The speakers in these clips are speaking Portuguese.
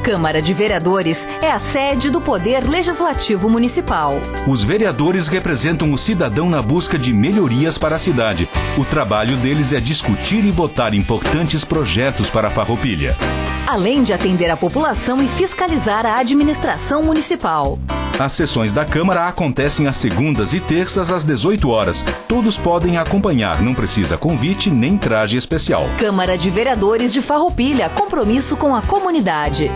Câmara de Vereadores é a sede do Poder Legislativo Municipal. Os vereadores representam o cidadão na busca de melhorias para a cidade. O trabalho deles é discutir e votar importantes projetos para a Farroupilha, além de atender a população e fiscalizar a administração municipal. As sessões da Câmara acontecem às segundas e terças às 18 horas. Todos podem acompanhar, não precisa convite nem traje especial. Câmara de Vereadores de Farroupilha, compromisso com a comunidade.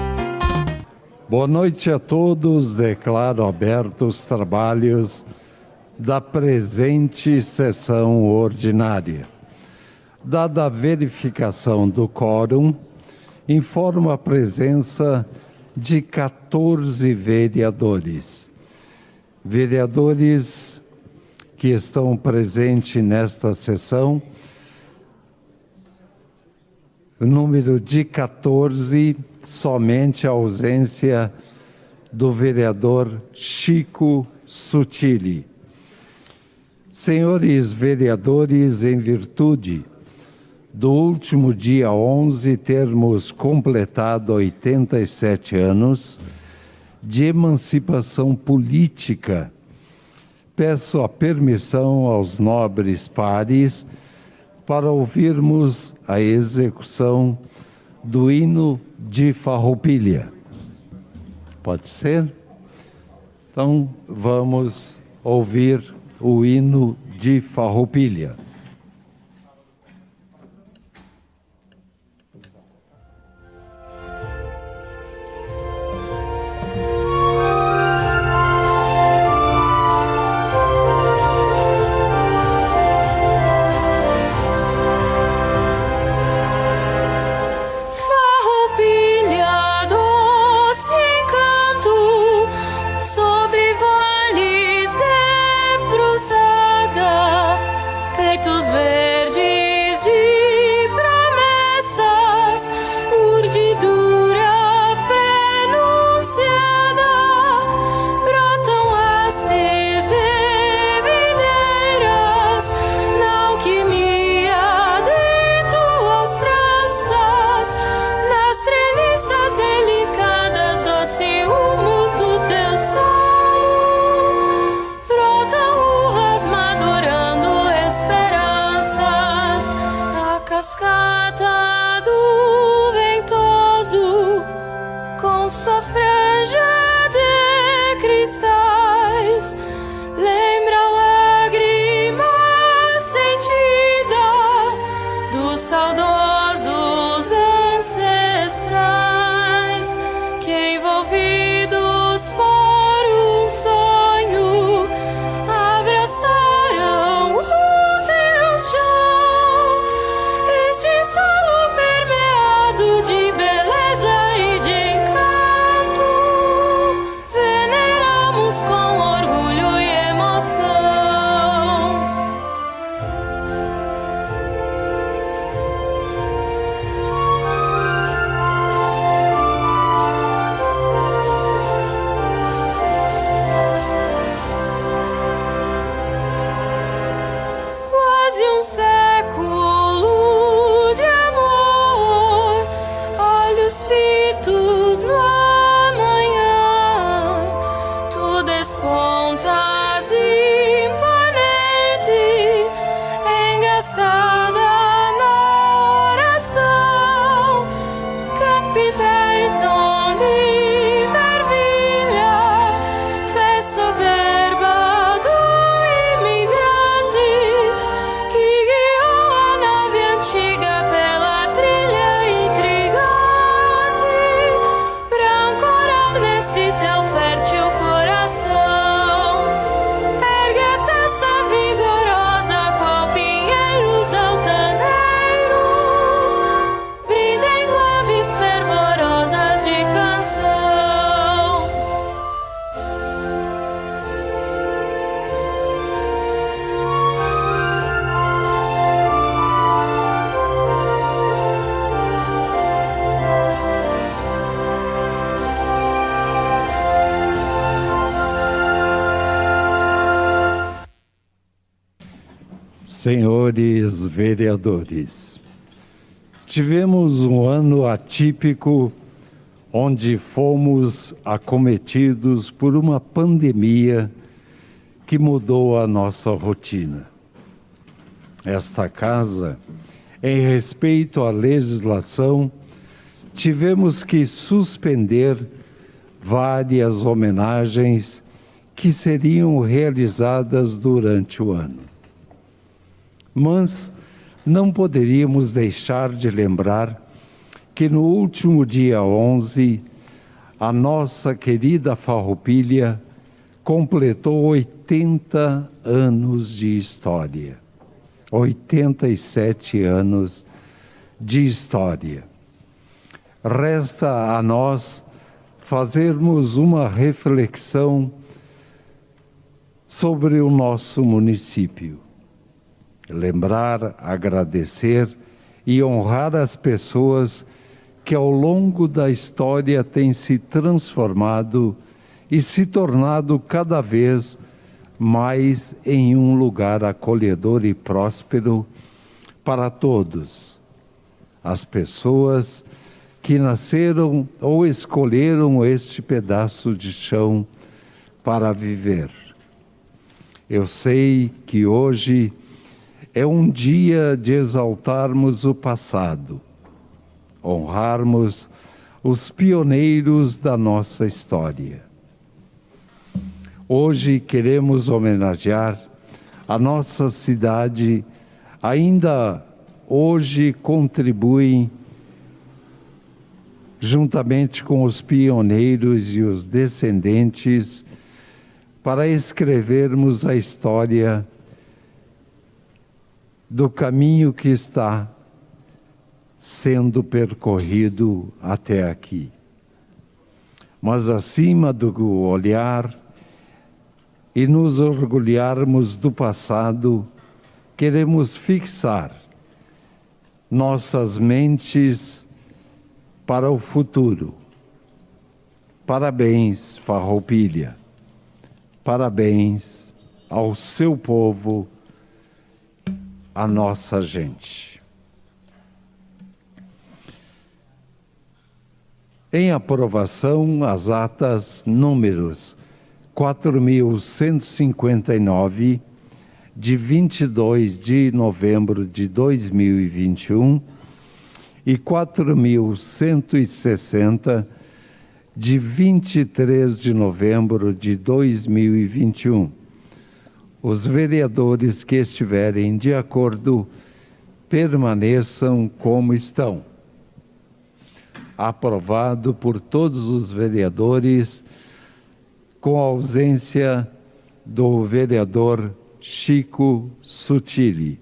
Boa noite a todos. Declaro abertos os trabalhos da presente sessão ordinária. Dada a verificação do quórum, informo a presença de 14 vereadores. Vereadores que estão presentes nesta sessão, o número de 14, somente a ausência do vereador Chico Sutili. Senhores vereadores, em virtude do último dia 11 termos completado 87 anos de emancipação política, peço a permissão aos nobres pares para ouvirmos a execução do hino de Farroupilha. Pode ser? Então, vamos ouvir o hino de Farroupilha. Cascata do ventoso, com sua franja de cristais, lembra a lágrima sentida dos saudosos ancestrais, que envolvidos por um sonho abraçaram o teu chão. Este solo permeado de beleza e de encanto, veneramos com orgulho e emoção. Quase um século fitos no amanhã, tu despontas imponente, engastada na oração, capitais onde fervilha, fé soberba do imigrante, que guiou a nave antiga pela trilha intrigante, nesse teu fértil coração. Ergue a taça vigorosa, qual pinheiros altaneiros, brinda em claves fervorosas de canção. Senhores vereadores, tivemos um ano atípico onde fomos acometidos por uma pandemia que mudou a nossa rotina. Esta casa, em respeito à legislação, tivemos que suspender várias homenagens que seriam realizadas durante o ano. Mas não poderíamos deixar de lembrar que no último dia 11, a nossa querida Farroupilha completou 80 anos de história. 87 anos de história. Resta a nós fazermos uma reflexão sobre o nosso município. Lembrar, agradecer e honrar as pessoas que ao longo da história têm se transformado e se tornado cada vez mais em um lugar acolhedor e próspero para todos. As pessoas que nasceram ou escolheram este pedaço de chão para viver. Eu sei que hoje é um dia de exaltarmos o passado, honrarmos os pioneiros da nossa história. Hoje queremos homenagear a nossa cidade, ainda hoje contribuem, juntamente com os pioneiros e os descendentes, para escrevermos a história do caminho que está sendo percorrido até aqui. Mas acima do olhar e nos orgulharmos do passado, queremos fixar nossas mentes para o futuro. Parabéns, Farroupilha. Parabéns ao seu povo, à nossa gente. Em aprovação, as atas números 4.159, de 22 de novembro de 2021, e 4.160, de 23 de novembro de 2021. Os vereadores que estiverem de acordo permaneçam como estão. Aprovado por todos os vereadores, com a ausência do vereador Chico Sutili.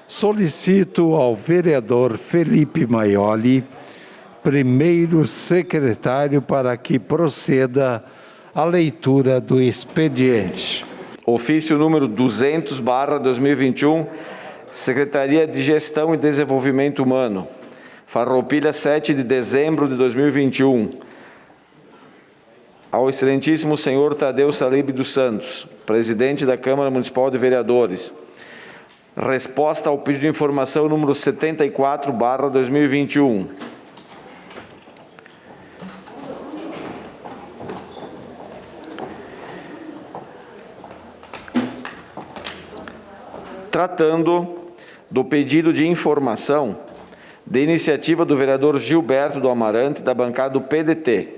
Solicito ao vereador Felipe Maioli, primeiro secretário, para que proceda a leitura do expediente. Ofício número 200/2021, Secretaria de Gestão e Desenvolvimento Humano, Farroupilha, 7 de dezembro de 2021. Ao excelentíssimo senhor Tadeu Salib dos Santos, presidente da Câmara Municipal de Vereadores. Resposta ao pedido de informação número 74/2021. Tratando do pedido de informação de iniciativa do vereador Gilberto do Amarante, da bancada do PDT.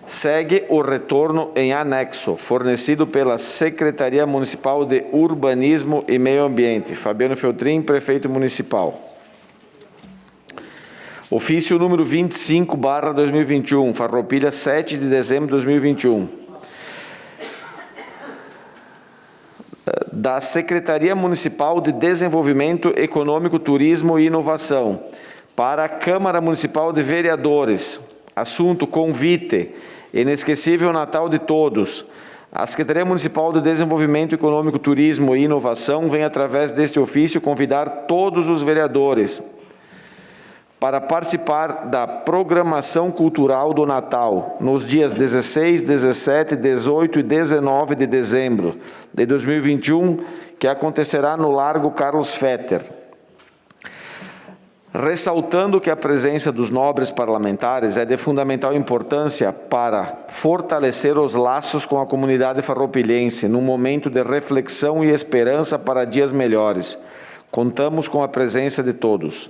Segue o retorno em anexo, fornecido pela Secretaria Municipal de Urbanismo e Meio Ambiente. Fabiano Feltrin, prefeito municipal. Ofício número 25/2021, Farroupilha, 7 de dezembro de 2021. Da Secretaria Municipal de Desenvolvimento Econômico, Turismo e Inovação, para a Câmara Municipal de Vereadores. Assunto: convite. Inesquecível Natal de todos. A Secretaria Municipal de Desenvolvimento Econômico, Turismo e Inovação vem, através deste ofício, convidar todos os vereadores para participar da programação cultural do Natal, nos dias 16, 17, 18 e 19 de dezembro de 2021, que acontecerá no Largo Carlos Fetter. ressaltando que a presença dos nobres parlamentares é de fundamental importância para fortalecer os laços com a comunidade farroupilhense num momento de reflexão e esperança para dias melhores. Contamos com a presença de todos.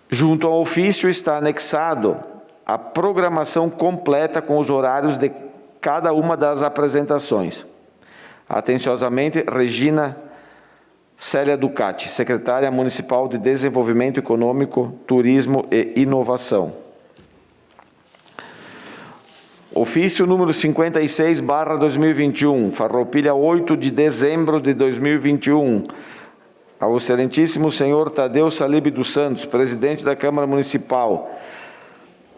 Junto ao ofício está anexado a programação completa com os horários de cada uma das apresentações. Atenciosamente, Regina Célia Ducati, Secretária Municipal de Desenvolvimento Econômico, Turismo e Inovação. Ofício número 56/2021, Farroupilha, 8 de dezembro de 2021. Ao excelentíssimo senhor Tadeu Salib dos Santos, presidente da Câmara Municipal.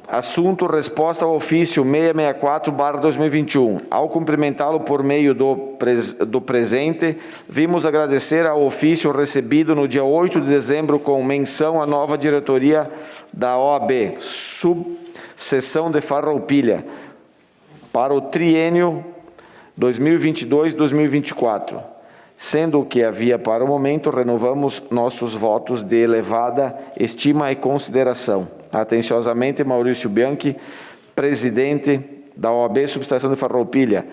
Assunto: resposta ao ofício 664/2021. Ao cumprimentá-lo por meio do presente, vimos agradecer ao ofício recebido no dia 8 de dezembro com menção à nova diretoria da OAB, subseção de Farroupilha, para o triênio 2022-2024. Sendo o que havia para o momento, renovamos nossos votos de elevada estima e consideração. Atenciosamente, Maurício Bianchi, presidente da OAB Subestação de Farroupilha.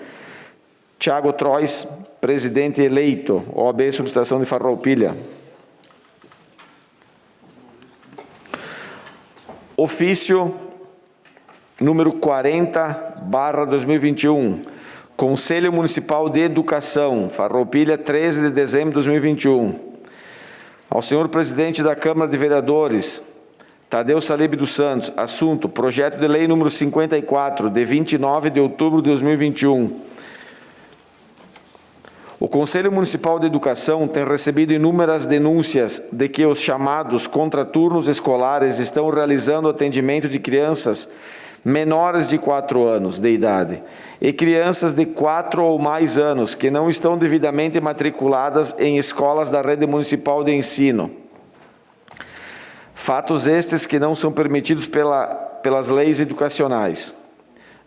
Tiago Trois, presidente eleito, OAB Subestação de Farroupilha. Ofício número 40/2021. Conselho Municipal de Educação, Farroupilha, 13 de dezembro de 2021. Ao senhor presidente da Câmara de Vereadores, Tadeu Salib dos Santos, assunto: projeto de lei número 54, de 29 de outubro de 2021. O Conselho Municipal de Educação tem recebido inúmeras denúncias de que os chamados contraturnos escolares estão realizando atendimento de crianças menores de 4 anos de idade e crianças de 4 ou mais anos que não estão devidamente matriculadas em escolas da rede municipal de ensino. Fatos estes que não são permitidos pelas leis educacionais.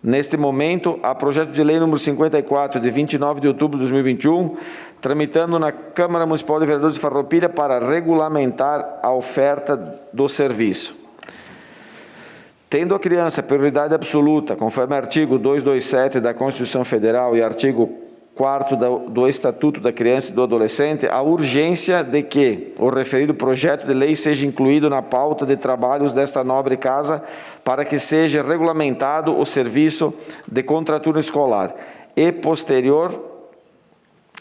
Neste momento, há projeto de lei número 54, de 29 de outubro de 2021, tramitando na Câmara Municipal de Vereadores de Farroupilha para regulamentar a oferta do serviço. Tendo a criança prioridade absoluta, conforme artigo 227 da Constituição Federal e artigo 4º do Estatuto da Criança e do Adolescente, a urgência de que o referido projeto de lei seja incluído na pauta de trabalhos desta nobre casa para que seja regulamentado o serviço de contraturno escolar e, posterior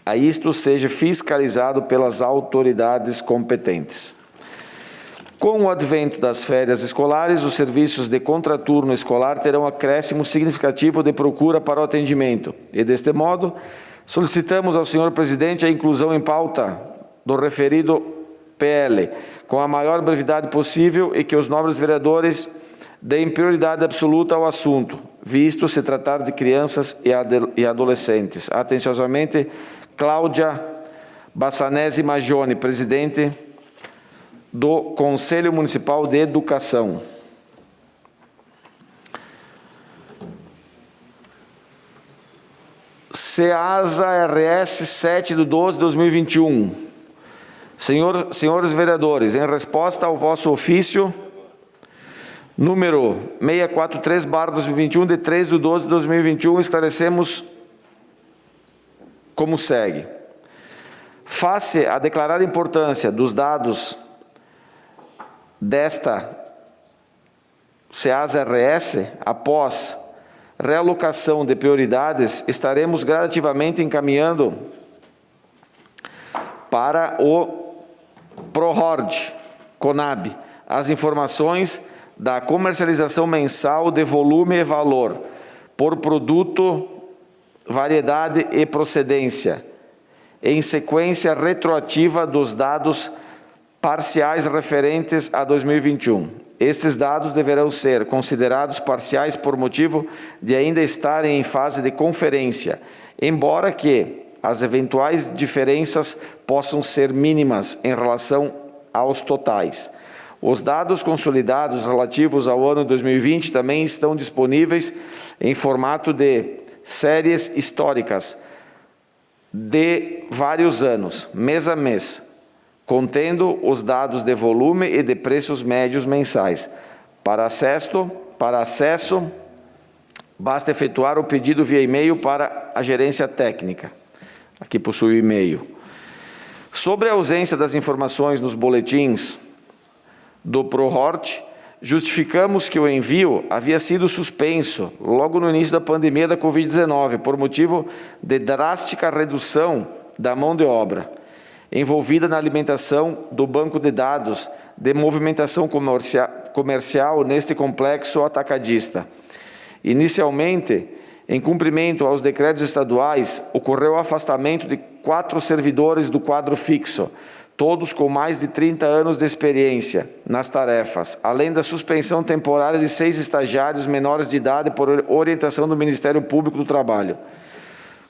a isto, seja fiscalizado pelas autoridades competentes. Com o advento das férias escolares, os serviços de contraturno escolar terão acréscimo significativo de procura para o atendimento. E, deste modo, solicitamos ao senhor presidente a inclusão em pauta do referido PL, com a maior brevidade possível e que os nobres vereadores deem prioridade absoluta ao assunto, visto se tratar de crianças e adolescentes. Atenciosamente, Cláudia Bassanese Magione, presidente do Conselho Municipal de Educação. CEASA RS 7 de 12 de 2021. Senhores vereadores, em resposta ao vosso ofício número 643/2021, de 3 de 12 de 2021, esclarecemos como segue. Face à declarada importância dos dados desta CEASA RS, após realocação de prioridades, estaremos gradativamente encaminhando para o ProHord, CONAB, as informações da comercialização mensal de volume e valor, por produto, variedade e procedência, em sequência retroativa dos dados parciais referentes a 2021. Estes dados deverão ser considerados parciais por motivo de ainda estarem em fase de conferência, embora que as eventuais diferenças possam ser mínimas em relação aos totais. Os dados consolidados relativos ao ano 2020 também estão disponíveis em formato de séries históricas de vários anos, mês a mês, contendo os dados de volume e de preços médios mensais. Para acesso, basta efetuar o pedido via e-mail para a gerência técnica. Aqui possui o e-mail. Sobre a ausência das informações nos boletins do ProHort, justificamos que o envio havia sido suspenso logo no início da pandemia da Covid-19, por motivo de drástica redução da mão de obra envolvida na alimentação do banco de dados de movimentação comercial neste complexo atacadista. Inicialmente, em cumprimento aos decretos estaduais, ocorreu o afastamento de 4 servidores do quadro fixo, todos com mais de 30 anos de experiência nas tarefas, além da suspensão temporária de 6 estagiários menores de idade por orientação do Ministério Público do Trabalho.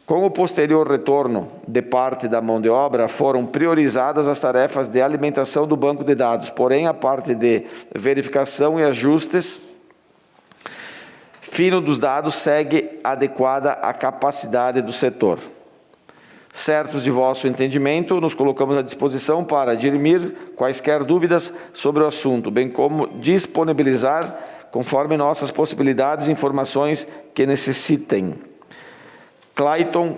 Com o posterior retorno de parte da mão de obra, foram priorizadas as tarefas de alimentação do banco de dados, porém a parte de verificação e ajustes fino dos dados segue adequada à capacidade do setor. Certos de vosso entendimento, nos colocamos à disposição para dirimir quaisquer dúvidas sobre o assunto, bem como disponibilizar, conforme nossas possibilidades, informações que necessitem. Clayton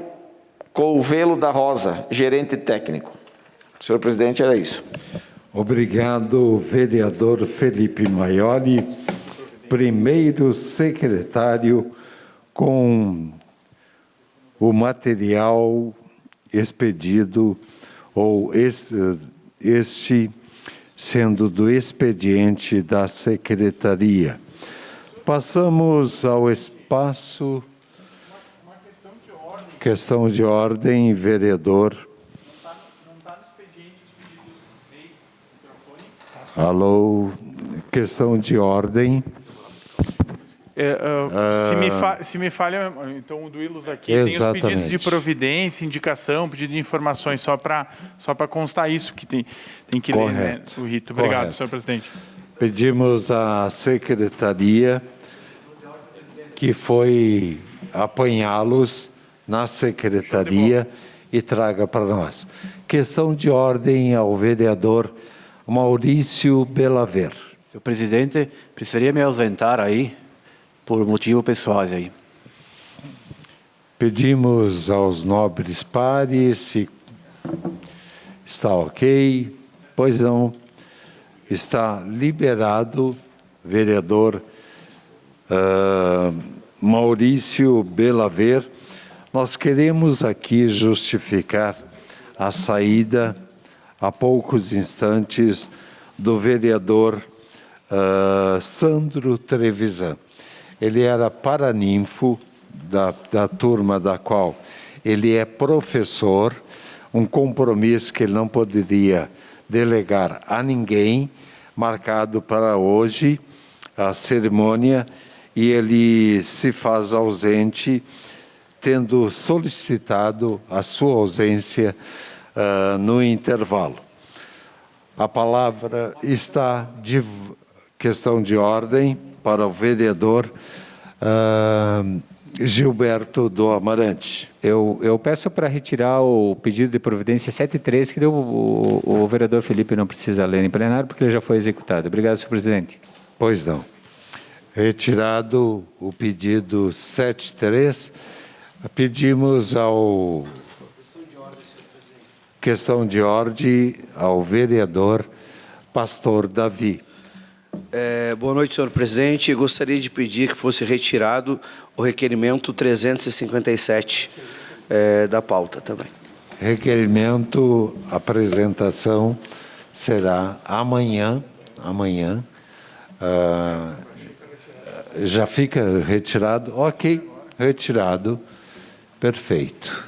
Couvelo da Rosa, gerente técnico. Senhor presidente, era isso. Obrigado, vereador Felipe Maioli, primeiro secretário, com o material expedido, ou este sendo do expediente da secretaria. Passamos ao espaço. Questão de ordem, vereador. Não está no expediente os pedidos. Alô, questão de ordem. Se me falha, então o Duílos aqui Exatamente. tem os pedidos de providência, indicação, pedido de informações, só para constar isso que tem que ler, né, o rito. Obrigado, Correto. senhor presidente. Pedimos à secretaria que foi apanhá-los na secretaria e traga para nós. Questão de ordem ao vereador Maurício Belaver. Senhor presidente, precisaria me ausentar aí por motivos pessoais aí. Pedimos aos nobres pares se está ok. Pois não. Está liberado, vereador Maurício Belaver. Nós queremos aqui justificar a saída, há poucos instantes, do vereador Sandro Trevisan. Ele era paraninfo da turma da qual ele é professor, um compromisso que ele não poderia delegar a ninguém, marcado para hoje, a cerimônia, e ele se faz ausente, tendo solicitado a sua ausência no intervalo. A palavra está de questão de ordem para o vereador Gilberto do Amarante. Eu peço para retirar o pedido de providência 7.3, que o vereador Felipe não precisa ler em plenário, porque ele já foi executado. Obrigado, senhor presidente. Pois não. Retirado o pedido 7.3, pedimos ao... Questão de ordem ao vereador Pastor Davi. Boa noite, senhor presidente. Gostaria de pedir que fosse retirado o requerimento 357 da pauta também. Requerimento, apresentação será amanhã. Já fica retirado? Ok, retirado. Perfeito.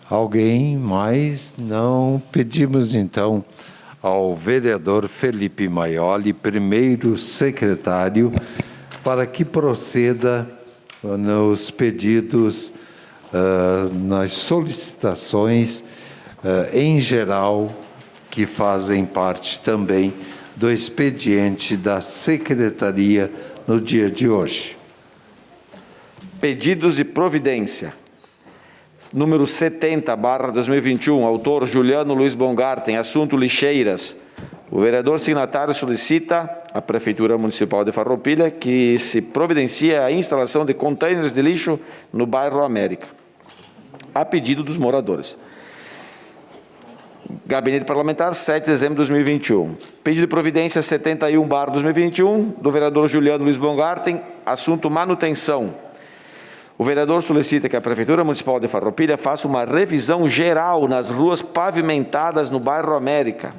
Alguém mais? Não. Pedimos, então, ao vereador Felipe Maioli, primeiro secretário, para que proceda nos pedidos, nas solicitações, em geral, que fazem parte também do expediente da secretaria no dia de hoje. Pedidos de providência. número 70/2021, autor Juliano Luiz Baumgarten, assunto lixeiras. O vereador signatário solicita à Prefeitura Municipal de Farroupilha que se providencie a instalação de contêineres de lixo no bairro América, a pedido dos moradores. Gabinete Parlamentar, 7 de dezembro de 2021. Pedido de providência 71/2021, do vereador Juliano Luiz Baumgarten, assunto manutenção. O vereador solicita que a Prefeitura Municipal de Farroupilha faça uma revisão geral nas ruas pavimentadas no bairro América,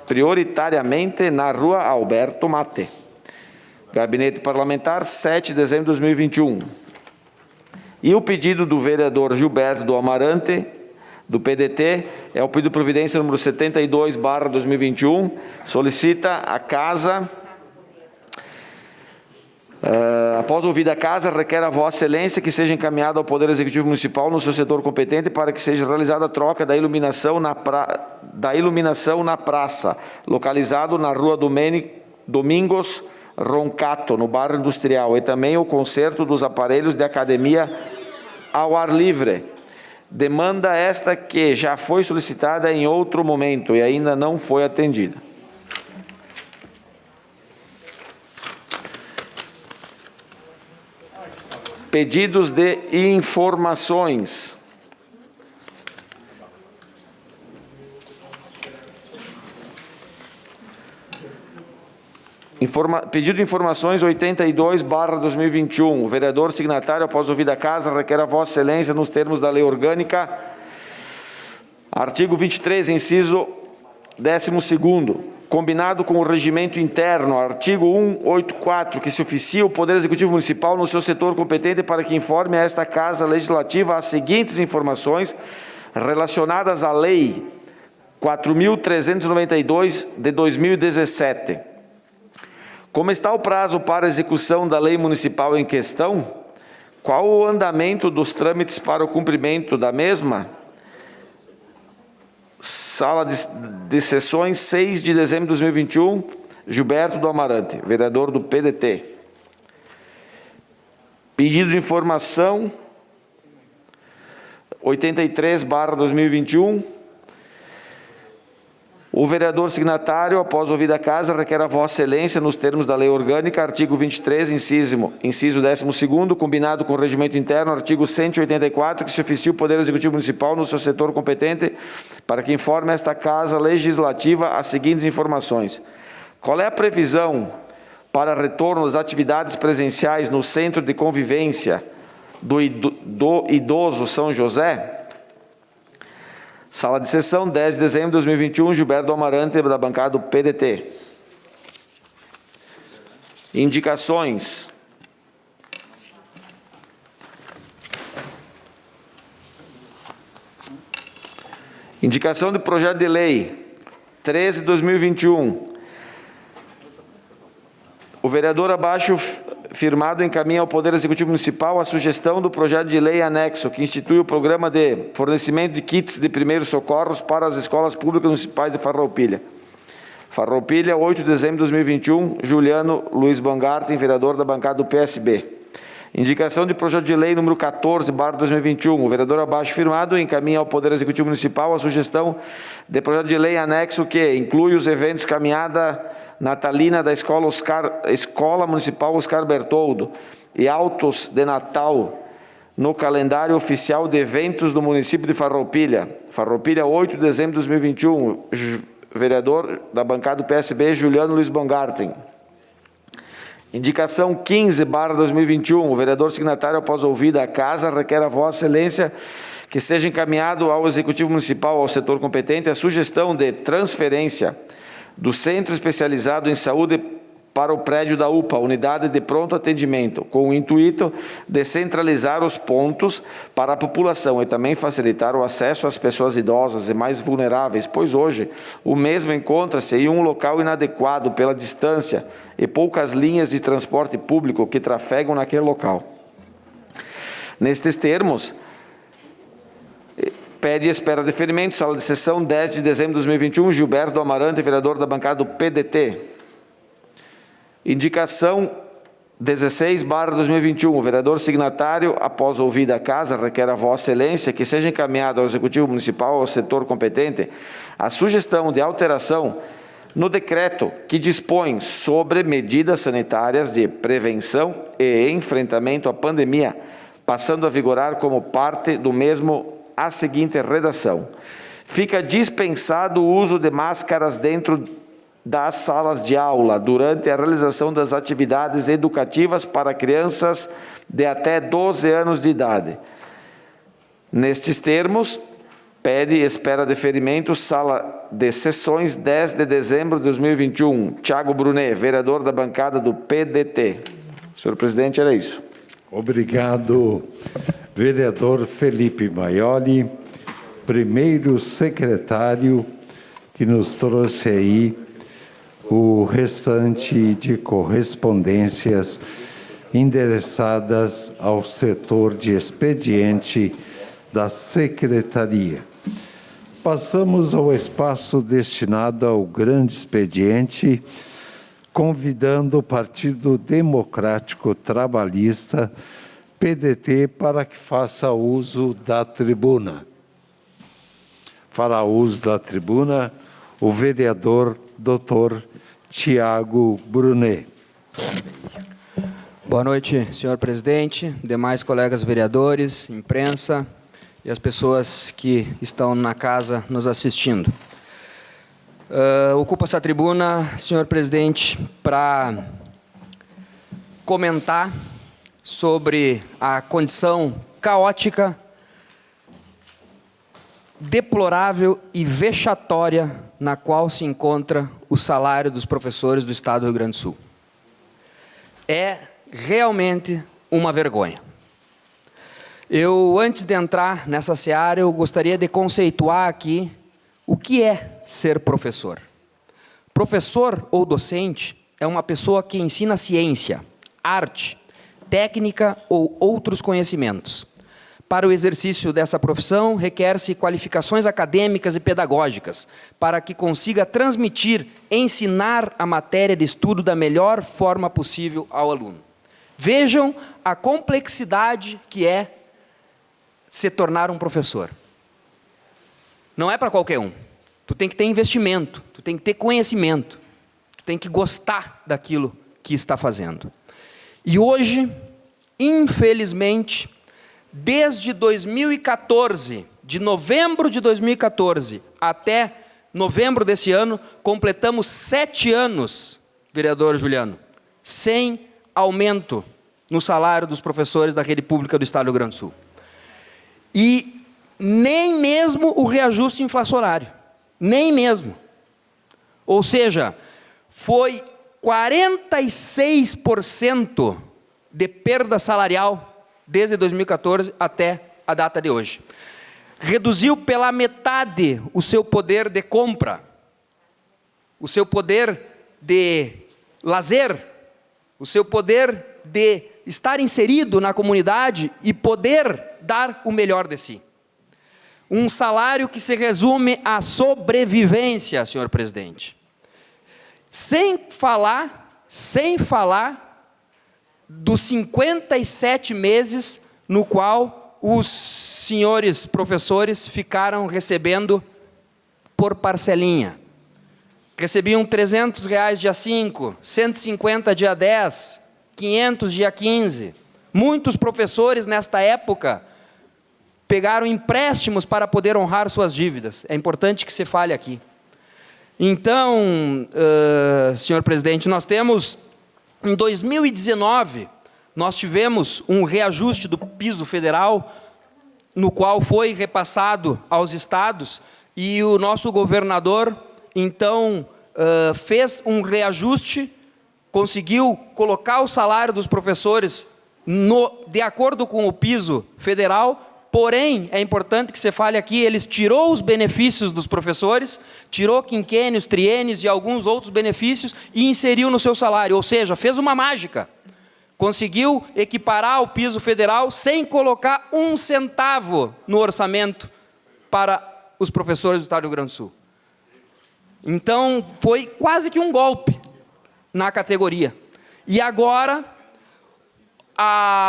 prioritariamente na rua Alberto Mate. Gabinete Parlamentar, 7 de dezembro de 2021. E o pedido do vereador Gilberto do Amarante, do PDT, é o pedido de providência número 72/2021, solicita a casa... após ouvida a casa, requer a Vossa Excelência que seja encaminhado ao Poder Executivo Municipal no seu setor competente para que seja realizada a troca da iluminação na praça, localizado na rua Domingos Roncato, no bairro Industrial, e também o conserto dos aparelhos de academia ao ar livre. Demanda esta que já foi solicitada em outro momento e ainda não foi atendida. Pedidos de informações. Pedido de informações 82/2021. O vereador signatário, após ouvida a casa, requer a Vossa Excelência, nos termos da Lei Orgânica, artigo 23, inciso 12º, combinado com o regimento interno, artigo 184, que se oficia o Poder Executivo Municipal no seu setor competente para que informe a esta Casa Legislativa as seguintes informações relacionadas à Lei 4.392 de 2017. Como está o prazo para execução da lei municipal em questão? Qual o andamento dos trâmites para o cumprimento da mesma? Sala de sessões, 6 de dezembro de 2021, Gilberto do Amarante, vereador do PDT. Pedido de informação 83/2021. O vereador signatário, após ouvida a casa, requer a Vossa Excelência, nos termos da Lei Orgânica, artigo 23, inciso 12º, combinado com o regimento interno, artigo 184, que se oficie o Poder Executivo Municipal no seu setor competente para que informe esta Casa Legislativa as seguintes informações. Qual é a previsão para retorno às atividades presenciais no Centro de Convivência do Idoso São José? Sala de sessão, 10 de dezembro de 2021, Gilberto do Amarante, da bancada do PDT. Indicações. Indicação de projeto de lei 13 de 2021. O vereador abaixo firmado encaminha ao Poder Executivo Municipal a sugestão do projeto de lei anexo que institui o programa de fornecimento de kits de primeiros socorros para as escolas públicas municipais de Farroupilha. Farroupilha, 8 de dezembro de 2021, Juliano Luiz Baumgarten, vereador da bancada do PSB. Indicação de projeto de lei número 14/2021. O vereador abaixo firmado encaminha ao Poder Executivo Municipal a sugestão de projeto de lei anexo que inclui os eventos caminhada natalina da Escola Municipal Oscar Bertoldo e autos de Natal no calendário oficial de eventos do município de Farroupilha. Farroupilha, 8 de dezembro de 2021. Vereador da bancada do PSB, Juliano Luiz Baumgarten. Indicação 15/2021. O vereador signatário, após ouvida a casa, requer a Vossa Excelência que seja encaminhado ao Executivo Municipal, ao setor competente, a sugestão de transferência do Centro Especializado em Saúde para o prédio da UPA, Unidade de Pronto Atendimento, com o intuito de centralizar os pontos para a população e também facilitar o acesso às pessoas idosas e mais vulneráveis, pois hoje o mesmo encontra-se em um local inadequado pela distância e poucas linhas de transporte público que trafegam naquele local. Nestes termos, pede espera de deferimento, sala de sessão, 10 de dezembro de 2021, Gilberto do Amarante, vereador da bancada do PDT. Indicação 16/2021, o vereador signatário, após ouvida a casa, requer a Vossa Excelência que seja encaminhado ao Executivo Municipal, ao setor competente, a sugestão de alteração no decreto que dispõe sobre medidas sanitárias de prevenção e enfrentamento à pandemia, passando a vigorar como parte do mesmo a seguinte redação: fica dispensado o uso de máscaras dentro das salas de aula durante a realização das atividades educativas para crianças de até 12 anos de idade. Nestes termos, pede e espera deferimento, sala de sessões, 10 de dezembro de 2021. Thiago Brunet, vereador da bancada do PDT. Senhor presidente, era isso. Obrigado, vereador Felipe Maioli, primeiro secretário que nos trouxe aí o restante de correspondências endereçadas ao setor de expediente da Secretaria. Passamos ao espaço destinado ao grande expediente, convidando o Partido Democrático Trabalhista, PDT, para que faça uso da tribuna. Fará uso da tribuna o vereador Dr. Thiago Brunet. Boa noite, senhor presidente, demais colegas vereadores, imprensa e as pessoas que estão na casa nos assistindo. Ocupo essa tribuna, senhor presidente, para comentar sobre a condição caótica, deplorável e vexatória na qual se encontra o salário dos professores do Estado do Rio Grande do Sul. É realmente uma vergonha. Antes de entrar nessa seara, eu gostaria de conceituar aqui o que é ser professor. Professor ou docente é uma pessoa que ensina ciência, arte, técnica ou outros conhecimentos. Para o exercício dessa profissão, requer-se qualificações acadêmicas e pedagógicas, para que consiga transmitir, ensinar a matéria de estudo da melhor forma possível ao aluno. Vejam a complexidade que é se tornar um professor. Não é para qualquer um. Tu tem que ter investimento, tu tem que ter conhecimento, tu tem que gostar daquilo que está fazendo. E hoje, infelizmente, desde 2014, de novembro de 2014 até novembro desse ano, completamos 7 anos, vereador Juliano, sem aumento no salário dos professores da rede pública do Estado do Rio Grande do Sul. E nem mesmo o reajuste inflacionário, nem mesmo. Ou seja, foi 46% de perda salarial desde 2014 até a data de hoje. Reduziu pela metade o seu poder de compra, o seu poder de lazer, o seu poder de estar inserido na comunidade e poder dar o melhor de si. Um salário que se resume à sobrevivência, senhor presidente. Sem falar dos 57 meses no qual os senhores professores ficaram recebendo por parcelinha. Recebiam R$300 dia 5, 150 dia 10, 500 dia 15. Muitos professores nesta época pegaram empréstimos para poder honrar suas dívidas. É importante que se fale aqui. Então, senhor presidente, nós temos, em 2019, nós tivemos um reajuste do piso federal, no qual foi repassado aos estados, e o nosso governador, então, fez um reajuste, conseguiu colocar o salário dos professores de acordo com o piso federal. Porém, é importante que se fale aqui, ele tirou os benefícios dos professores, tirou quinquênios, triênios e alguns outros benefícios e inseriu no seu salário, ou seja, fez uma mágica. Conseguiu equiparar o piso federal sem colocar um centavo no orçamento para os professores do Estado do Rio Grande do Sul. Então, foi quase que um golpe na categoria. E agora,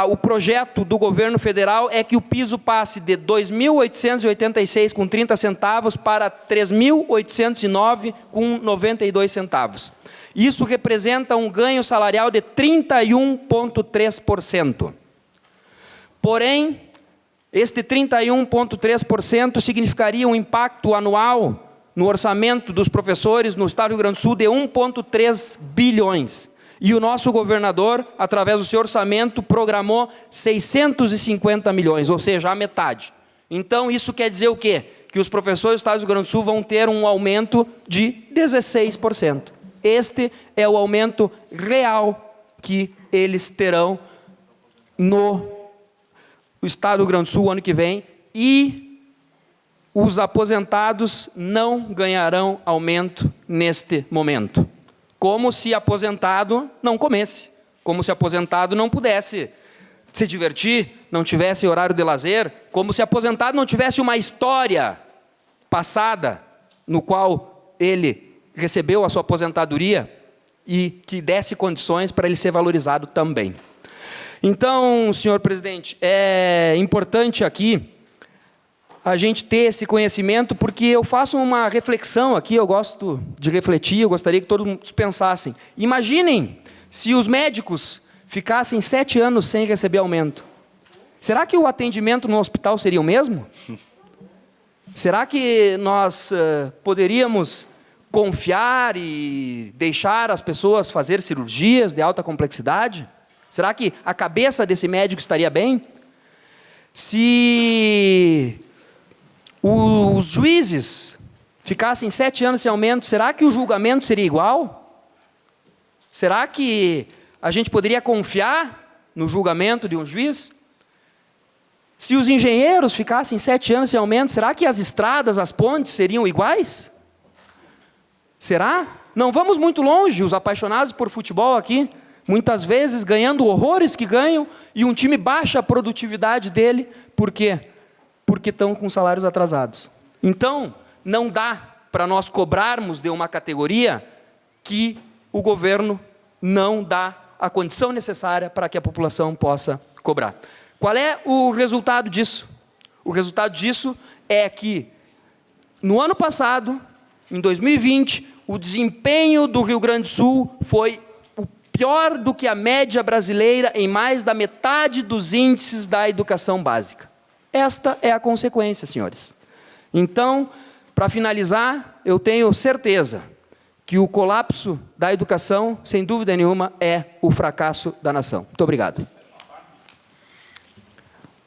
o projeto do governo federal é que o piso passe de R$ 2.886,30 para R$ 3.809,92. Isso representa um ganho salarial de 31,3%. Porém, este 31,3% significaria um impacto anual no orçamento dos professores no estado do Rio Grande do Sul de 1,3 bilhões. E o nosso governador, através do seu orçamento, programou 650 milhões, ou seja, a metade. Então, isso quer dizer o quê? Que os professores do estado do Rio Grande do Sul vão ter um aumento de 16%. Este é o aumento real que eles terão no estado do Rio Grande do Sul ano que vem, e os aposentados não ganharão aumento neste momento. Como se aposentado não comesse, como se aposentado não pudesse se divertir, não tivesse horário de lazer, como se aposentado não tivesse uma história passada no qual ele recebeu a sua aposentadoria e que desse condições para ele ser valorizado também. Então, senhor presidente, é importante aqui a gente ter esse conhecimento, porque eu faço uma reflexão aqui, eu gosto de refletir, eu gostaria que todos pensassem. Imaginem se os médicos ficassem 7 anos sem receber aumento. Será que o atendimento no hospital seria o mesmo? Será que nós poderíamos confiar e deixar as pessoas fazer cirurgias de alta complexidade? Será que a cabeça desse médico estaria bem? Se os juízes ficassem 7 anos sem aumento, será que o julgamento seria igual? Será que a gente poderia confiar no julgamento de um juiz? Se os engenheiros ficassem 7 anos sem aumento, será que as estradas, as pontes seriam iguais? Será? Não vamos muito longe, os apaixonados por futebol aqui, muitas vezes ganhando horrores que ganham, e um time baixa a produtividade dele. Por quê? Porque estão com salários atrasados. Então, não dá para nós cobrarmos de uma categoria que o governo não dá a condição necessária para que a população possa cobrar. Qual é o resultado disso? O resultado disso é que, no ano passado, em 2020, o desempenho do Rio Grande do Sul foi o pior do que a média brasileira em mais da metade dos índices da educação básica. Esta é a consequência, senhores. Então, para finalizar, eu tenho certeza que o colapso da educação, sem dúvida nenhuma, é o fracasso da nação. Muito obrigado.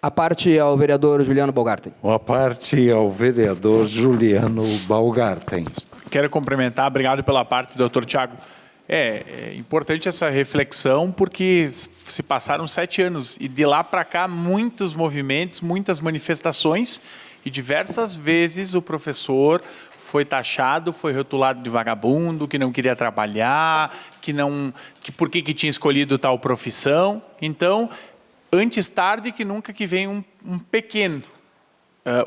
A parte ao vereador Juliano Baumgarten. A parte ao vereador Juliano Baumgarten. Quero cumprimentar, obrigado pela parte, doutor Tiago. É importante essa reflexão, porque se passaram 7 anos e de lá para cá muitos movimentos, muitas manifestações, e diversas vezes o professor foi taxado, foi rotulado de vagabundo, que não queria trabalhar, que por que tinha escolhido tal profissão. Então, antes tarde que nunca que vem um pequeno.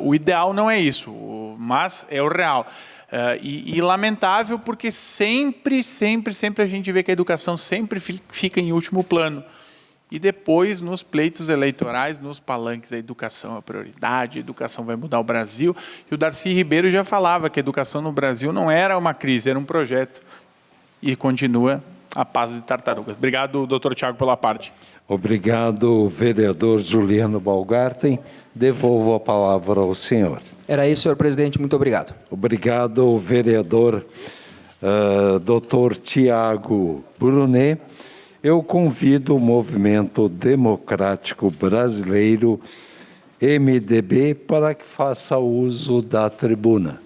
O ideal não é isso, mas é o real. E lamentável, porque sempre a gente vê que a educação sempre fica em último plano. E depois, nos pleitos eleitorais, nos palanques, a educação é a prioridade, a educação vai mudar o Brasil. E o Darcy Ribeiro já falava que a educação no Brasil não era uma crise, era um projeto. E continua a paz de tartarugas. Obrigado, doutor Tiago, pela parte. Obrigado, vereador Juliano Baumgarten. Devolvo a palavra ao senhor. Era isso, senhor presidente. Muito obrigado. Obrigado, vereador doutor Tiago Brunet. Eu convido o Movimento Democrático Brasileiro, MDB, para que faça uso da tribuna.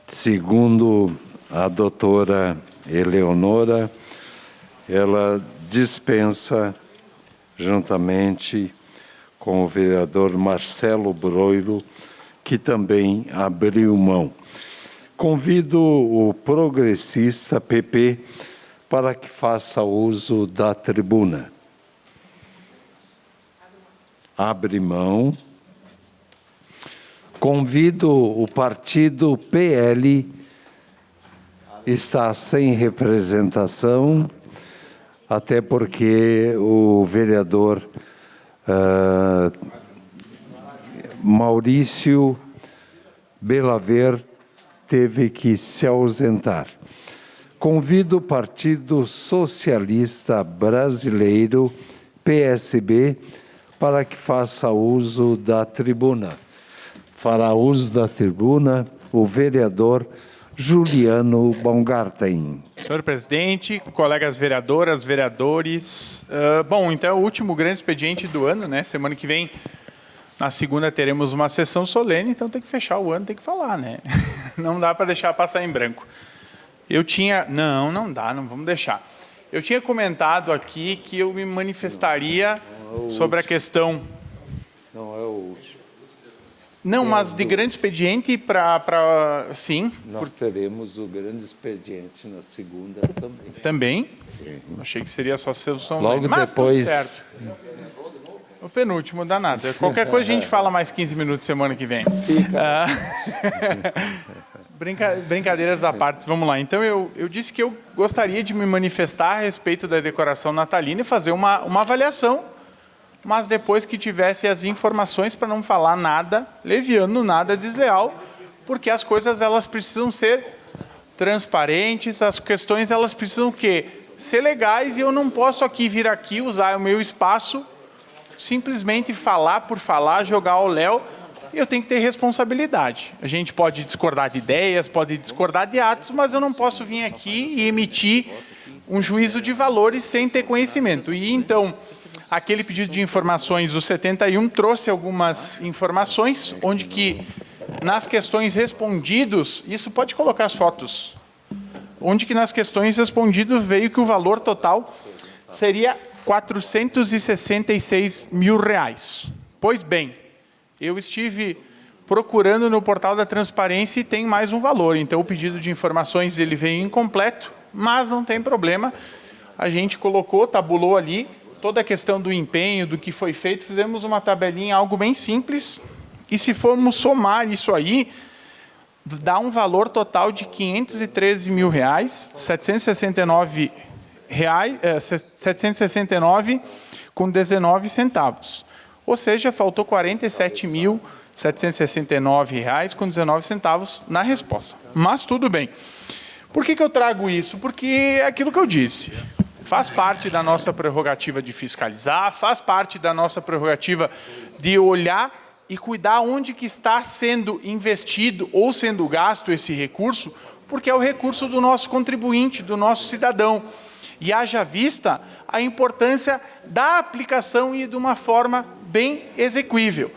Segundo a doutora Eleonora, ela dispensa, juntamente com o vereador Marcelo Broilo, que também abriu mão. Convido o progressista PP para que faça uso da tribuna. Abre mão. Convido o partido PL, está sem representação. até porque o vereador Maurício Belaver teve que se ausentar. Convido o Partido Socialista Brasileiro, PSB, para que faça uso da tribuna. Fará uso da tribuna o vereador Juliano Baumgarten. Senhor presidente, colegas vereadoras, vereadores. Bom, então é o último grande expediente do ano, né? Semana que vem, na segunda, teremos uma sessão solene, então tem que fechar o ano, tem que falar, né? Não dá para deixar passar em branco. Eu tinha... Não dá, não vamos deixar. Eu tinha comentado aqui que eu me manifestaria sobre a questão... Não é o último. Não, mas de grande expediente para... Sim. Nós teremos o grande expediente na segunda também. Também? Sim. Achei que seria só sessão... Logo mas depois... tudo certo. O penúltimo, não dá nada. Qualquer coisa a gente fala mais 15 minutos semana que vem. Brincadeiras à parte, vamos lá. Então, eu disse que eu gostaria de me manifestar a respeito da decoração natalina e fazer uma avaliação, mas depois que tivesse as informações para não falar nada leviano, nada desleal, porque as coisas elas precisam ser transparentes, as questões elas precisam o quê? Ser legais, e eu não posso vir aqui usar o meu espaço, simplesmente falar por falar, jogar ao léu. Eu tenho que ter responsabilidade. A gente pode discordar de ideias, pode discordar de atos, mas eu não posso vir aqui e emitir um juízo de valores sem ter conhecimento. E então, aquele pedido de informações do 71 trouxe algumas informações, onde que nas questões respondidos, isso pode colocar as fotos, onde que nas questões respondidas veio que o valor total seria R$466 mil. Pois bem, eu estive procurando no portal da transparência e tem mais um valor. Então, o pedido de informações ele veio incompleto, mas não tem problema. A gente colocou, tabulou ali toda a questão do empenho, do que foi feito, fizemos uma tabelinha, algo bem simples. E se formos somar isso aí, dá um valor total de R$513 mil, 769 com 19 centavos. Ou seja, faltou R$47.769 com 19 centavos na resposta. Mas tudo bem. Por que eu trago isso? Porque é aquilo que eu disse. Faz parte da nossa prerrogativa de fiscalizar, faz parte da nossa prerrogativa de olhar e cuidar onde que está sendo investido ou sendo gasto esse recurso, porque é o recurso do nosso contribuinte, do nosso cidadão. E haja vista a importância da aplicação e de uma forma bem execuível.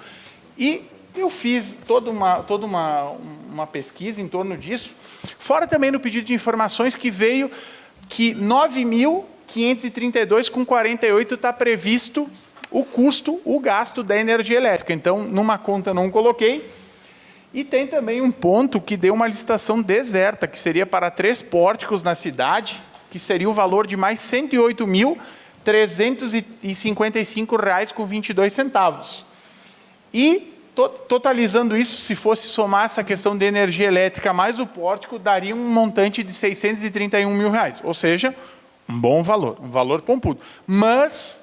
E eu fiz toda uma pesquisa em torno disso, fora também no pedido de informações que veio que 9.532,48 está previsto o custo, o gasto da energia elétrica. Então, numa conta não coloquei. E tem também um ponto que deu uma licitação deserta, que seria para 3 pórticos na cidade, que seria o valor de mais R$108.355 com 22 centavos. E, totalizando isso, se fosse somar essa questão de energia elétrica mais o pórtico, daria um montante de R$631 mil. Ou seja, um bom valor, um valor pompudo. Mas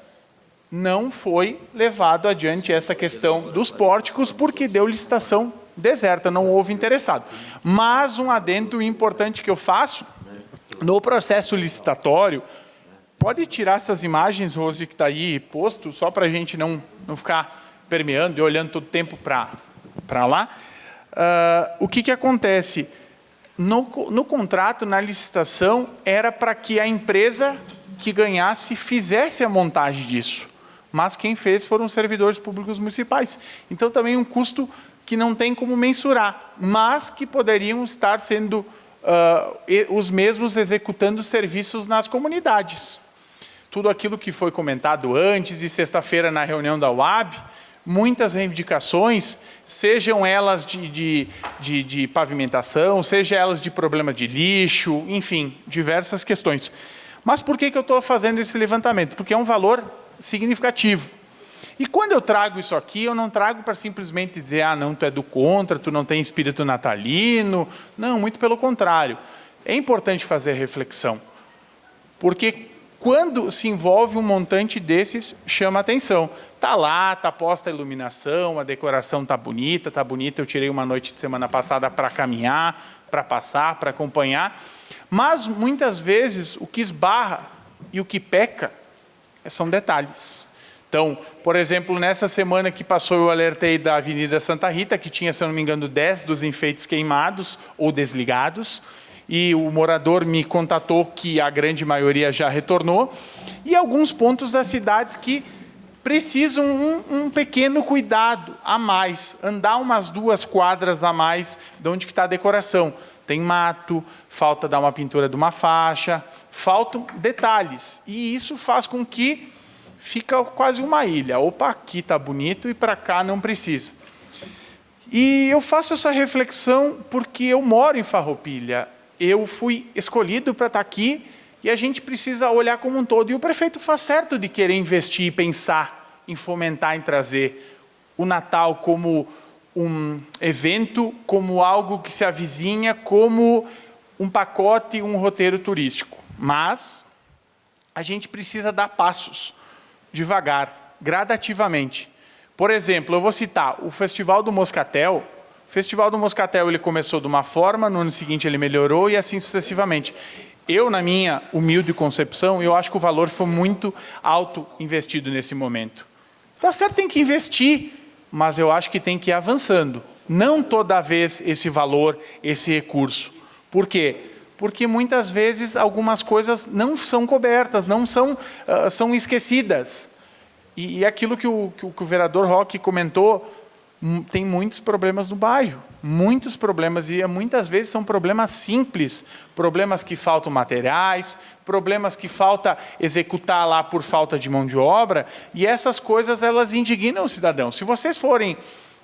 não foi levado adiante essa questão dos pórticos, porque deu licitação deserta, não houve interessado. Mas um adendo importante que eu faço, no processo licitatório, pode tirar essas imagens, Rose, que está aí posto, só para a gente não ficar permeando e olhando todo o tempo para lá. O que acontece? No contrato, na licitação, era para que a empresa que ganhasse fizesse a montagem disso. Mas quem fez foram os servidores públicos municipais. Então, também um custo que não tem como mensurar, mas que poderiam estar sendo os mesmos executando serviços nas comunidades. Tudo aquilo que foi comentado antes, de sexta-feira na reunião da UAB, muitas reivindicações, sejam elas de pavimentação, sejam elas de problema de lixo, enfim, diversas questões. Mas por que eu estou fazendo esse levantamento? Porque é um valor significativo. E quando eu trago isso aqui, eu não trago para simplesmente dizer, não, tu é do contra, tu não tem espírito natalino. Não, muito pelo contrário. É importante fazer reflexão. Porque quando se envolve um montante desses, chama atenção. Está lá, está posta a iluminação, a decoração está bonita, eu tirei uma noite de semana passada para caminhar, para passar, para acompanhar, mas muitas vezes o que esbarra e o que peca são detalhes. Então, por exemplo, nessa semana que passou eu alertei da Avenida Santa Rita, que tinha, se eu não me engano, 10 dos enfeites queimados ou desligados, e o morador me contatou que a grande maioria já retornou, e alguns pontos das cidades que precisam um pequeno cuidado a mais, andar umas 2 quadras a mais de onde está a decoração. Tem mato, falta dar uma pintura de uma faixa, faltam detalhes, e isso faz com que fica quase uma ilha. Opa, aqui está bonito e para cá não precisa. E eu faço essa reflexão porque eu moro em Farroupilha. Eu fui escolhido para estar aqui e a gente precisa olhar como um todo. E o prefeito faz certo de querer investir e pensar em fomentar, em trazer o Natal como um evento, como algo que se avizinha, como um pacote, um roteiro turístico. Mas a gente precisa dar passos, devagar, gradativamente. Por exemplo, eu vou citar o Festival do Moscatel. O Festival do Moscatel ele começou de uma forma, no ano seguinte ele melhorou e assim sucessivamente. Eu, na minha humilde concepção, eu acho que o valor foi muito alto investido nesse momento. Tá certo, tem que investir, mas eu acho que tem que ir avançando. Não toda vez esse valor, esse recurso. Por quê? Porque muitas vezes algumas coisas não são cobertas, não são, são esquecidas. E aquilo que o vereador Roque comentou, tem muitos problemas no bairro, muitos problemas, e muitas vezes são problemas simples, problemas que faltam materiais, problemas que falta executar lá por falta de mão de obra, e essas coisas elas indignam o cidadão. Se vocês forem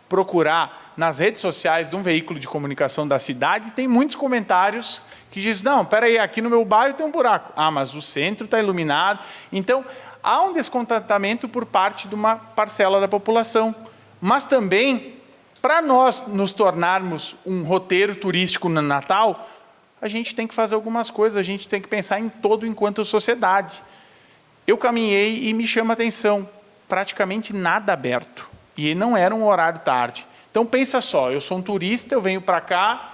procurar nas redes sociais de um veículo de comunicação da cidade, tem muitos comentários que dizem, não, peraí, aqui no meu bairro tem um buraco. Ah, mas o centro está iluminado. Então, há um descontentamento por parte de uma parcela da população. Mas também, para nós nos tornarmos um roteiro turístico no Natal, a gente tem que fazer algumas coisas, a gente tem que pensar em todo enquanto sociedade. Eu caminhei e me chama a atenção, praticamente nada aberto. E não era um horário tarde. Então pensa só, eu sou um turista, eu venho para cá,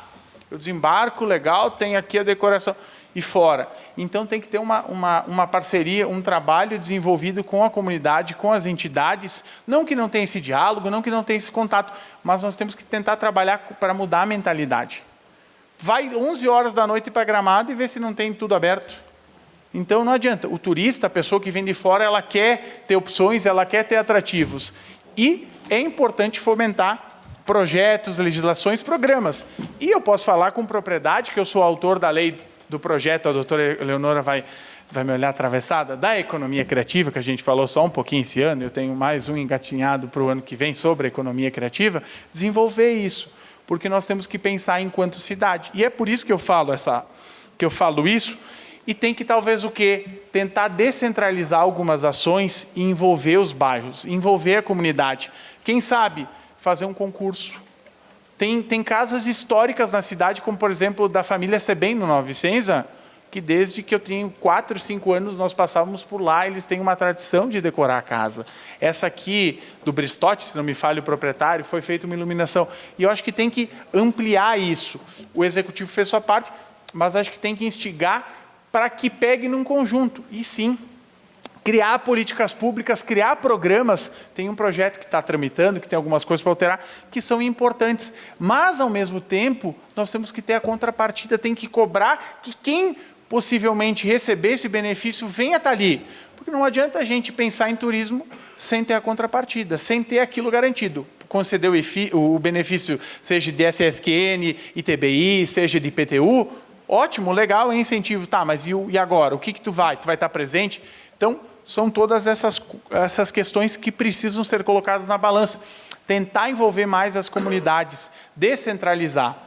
eu desembarco, legal, tem aqui a decoração e fora. Então tem que ter uma parceria, um trabalho desenvolvido com a comunidade, com as entidades, não que não tenha esse diálogo, não que não tenha esse contato, mas nós temos que tentar trabalhar para mudar a mentalidade. Vai 11 horas da noite para Gramado e vê se não tem tudo aberto. Então não adianta, o turista, a pessoa que vem de fora, ela quer ter opções, ela quer ter atrativos. E é importante fomentar projetos, legislações, programas. E eu posso falar com propriedade, que eu sou autor da lei do projeto, a doutora Eleonora vai me olhar atravessada, da economia criativa, que a gente falou só um pouquinho esse ano, eu tenho mais um engatinhado para o ano que vem sobre a economia criativa, desenvolver isso, porque nós temos que pensar enquanto cidade. E é por isso que eu falo isso, e tem que talvez o quê? Tentar descentralizar algumas ações e envolver os bairros, envolver a comunidade. Quem sabe fazer um concurso. Tem casas históricas na cidade, como por exemplo da família Sebem no Nova Vicenza, que desde que eu tinha 4, 5 anos nós passávamos por lá, eles têm uma tradição de decorar a casa. Essa aqui do Bristotti, se não me falha o proprietário, foi feita uma iluminação. E eu acho que tem que ampliar isso. O executivo fez sua parte, mas acho que tem que instigar para que pegue num conjunto. E sim, criar políticas públicas, criar programas. Tem um projeto que está tramitando, que tem algumas coisas para alterar, que são importantes. Mas, ao mesmo tempo, nós temos que ter a contrapartida, tem que cobrar que quem possivelmente receber esse benefício venha estar ali. Porque não adianta a gente pensar em turismo sem ter a contrapartida, sem ter aquilo garantido. Conceder o benefício, seja de SSQN, ITBI, seja de IPTU, ótimo, legal, é incentivo. Tá, mas e agora? O que tu vai? Tu vai estar presente? Então, são todas essas questões que precisam ser colocadas na balança. Tentar envolver mais as comunidades, descentralizar.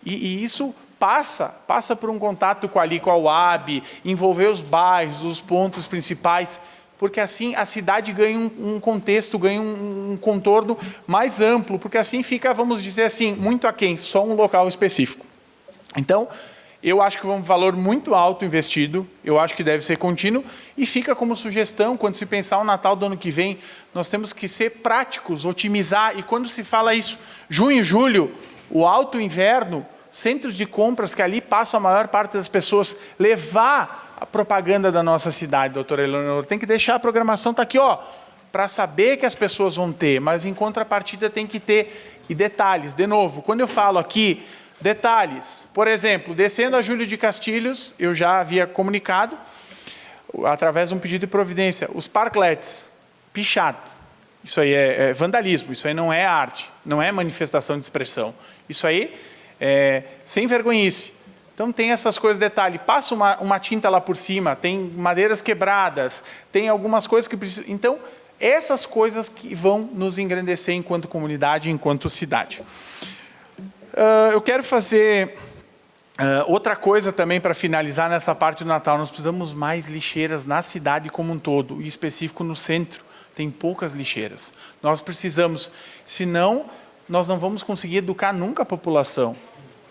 E isso passa por um contato com a UAB, envolver os bairros, os pontos principais, porque assim a cidade ganha um contexto, ganha um contorno mais amplo, porque assim fica, vamos dizer assim, muito aquém, só um local específico. Então, Eu acho que é um valor muito alto investido, eu acho que deve ser contínuo, e fica como sugestão, quando se pensar o Natal do ano que vem, nós temos que ser práticos, otimizar, e quando se fala isso, junho, julho, o alto inverno, centros de compras que ali passam a maior parte das pessoas, levar a propaganda da nossa cidade, doutora Eleonora, tem que deixar a programação, está aqui, ó, para saber que as pessoas vão ter, mas em contrapartida tem que ter, e detalhes, de novo, quando eu falo aqui, detalhes, por exemplo, descendo a Júlio de Castilhos, eu já havia comunicado, através de um pedido de providência, os parklets, pichado. Isso aí é vandalismo, isso aí não é arte, não é manifestação de expressão. Isso aí é sem vergonhice. Então tem essas coisas, detalhe, passa uma tinta lá por cima, tem madeiras quebradas, tem algumas coisas que precisam... Então, essas coisas que vão nos engrandecer enquanto comunidade, enquanto cidade. Eu quero fazer outra coisa também para finalizar nessa parte do Natal. Nós precisamos mais lixeiras na cidade como um todo, em específico no centro. Tem poucas lixeiras. Nós precisamos, senão nós não vamos conseguir educar nunca a população.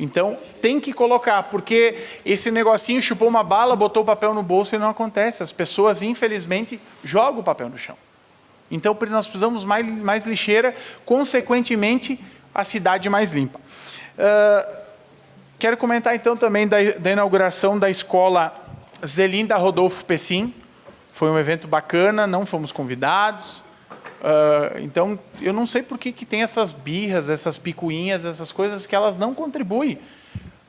Então, tem que colocar, porque esse negocinho chupou uma bala, botou o papel no bolso e não acontece. As pessoas, infelizmente, jogam o papel no chão. Então, nós precisamos mais lixeira, consequentemente, a cidade mais limpa. Quero comentar então também da inauguração da escola Zelinda Rodolfo Pessim. Foi um evento bacana, não fomos convidados. Então, eu não sei por que tem essas birras, essas picuinhas, essas coisas que elas não contribuem.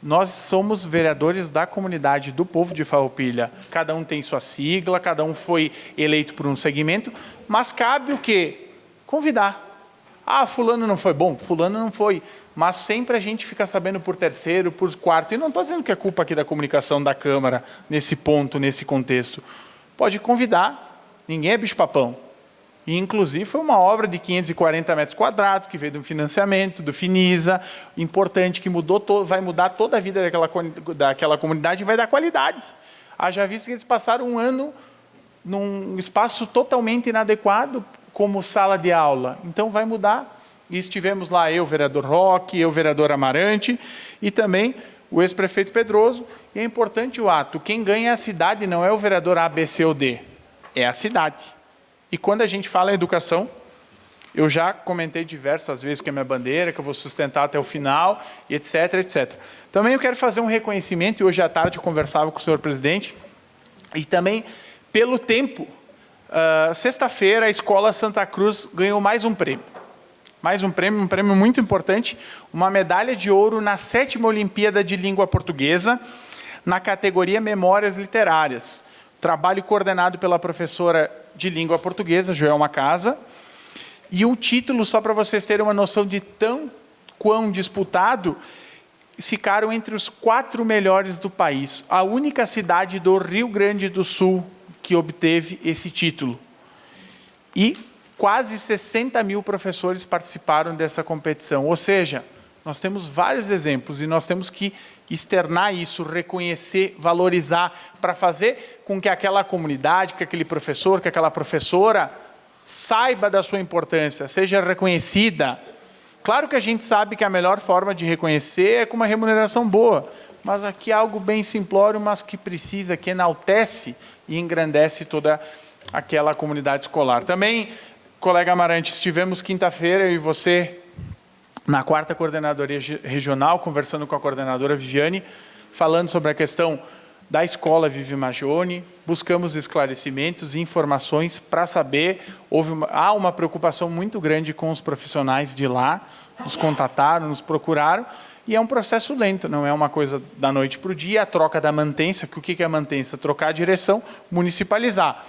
Nós somos vereadores da comunidade, do povo de Farroupilha. Cada um tem sua sigla, cada um foi eleito por um segmento, mas cabe o quê? Convidar. Ah, fulano não foi bom, fulano não foi. Mas sempre a gente fica sabendo por terceiro, por quarto. E não estou dizendo que é culpa aqui da comunicação da Câmara, nesse ponto, nesse contexto. Pode convidar, ninguém é bicho-papão. E, inclusive, foi uma obra de 540 metros quadrados, que veio de um financiamento, do Finisa, importante, que vai mudar toda a vida daquela comunidade e vai dar qualidade. Haja visto que eles passaram um ano num espaço totalmente inadequado, como sala de aula. Então, vai mudar. E estivemos lá, eu, vereador Roque, eu, vereador Amarante, e também o ex-prefeito Pedroso. E é importante o ato. Quem ganha é a cidade, não é o vereador A, B, C ou D. É a cidade. E quando a gente fala em educação, eu já comentei diversas vezes que é minha bandeira, que eu vou sustentar até o final, e etc, etc. Também eu quero fazer um reconhecimento, e hoje à tarde eu conversava com o senhor presidente, e também pelo tempo, sexta-feira a Escola Santa Cruz ganhou mais um prêmio. Mais um prêmio muito importante, uma medalha de ouro na 7ª Olimpíada de Língua Portuguesa, na categoria Memórias Literárias. Trabalho coordenado pela professora de língua portuguesa, Joelma Casa. E o título, só para vocês terem uma noção de quão disputado, ficaram entre os 4 melhores do país. A única cidade do Rio Grande do Sul que obteve esse título. E quase 60 mil professores participaram dessa competição. Ou seja, nós temos vários exemplos e nós temos que externar isso, reconhecer, valorizar, para fazer com que aquela comunidade, que aquele professor, que aquela professora saiba da sua importância, seja reconhecida. Claro que a gente sabe que a melhor forma de reconhecer é com uma remuneração boa, mas aqui é algo bem simplório, mas que precisa, que enaltece e engrandece toda aquela comunidade escolar. Também, colega Amarante, estivemos quinta-feira, eu e você, na 4ª Coordenadoria Regional, conversando com a coordenadora Viviane, falando sobre a questão da escola Vive Magione, buscamos esclarecimentos e informações para saber, há uma preocupação muito grande com os profissionais de lá, nos contataram, nos procuraram, e é um processo lento, não é uma coisa da noite para o dia, a troca da mantença, que o que é a mantença? Trocar a direção, municipalizar.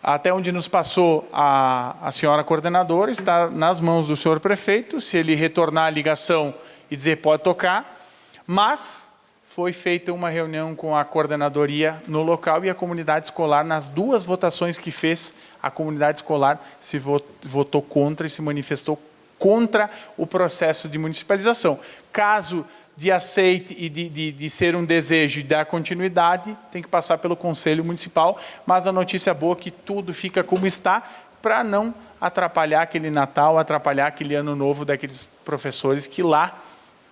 Até onde nos passou a senhora coordenadora, está nas mãos do senhor prefeito, se ele retornar a ligação e dizer pode tocar, mas foi feita uma reunião com a coordenadoria no local e a comunidade escolar, nas 2 votações que fez, a comunidade escolar se votou contra e se manifestou contra o processo de municipalização. Caso de aceite e de ser um desejo e dar continuidade, tem que passar pelo Conselho Municipal, mas a notícia boa é que tudo fica como está, para não atrapalhar aquele Natal, atrapalhar aquele Ano Novo daqueles professores que lá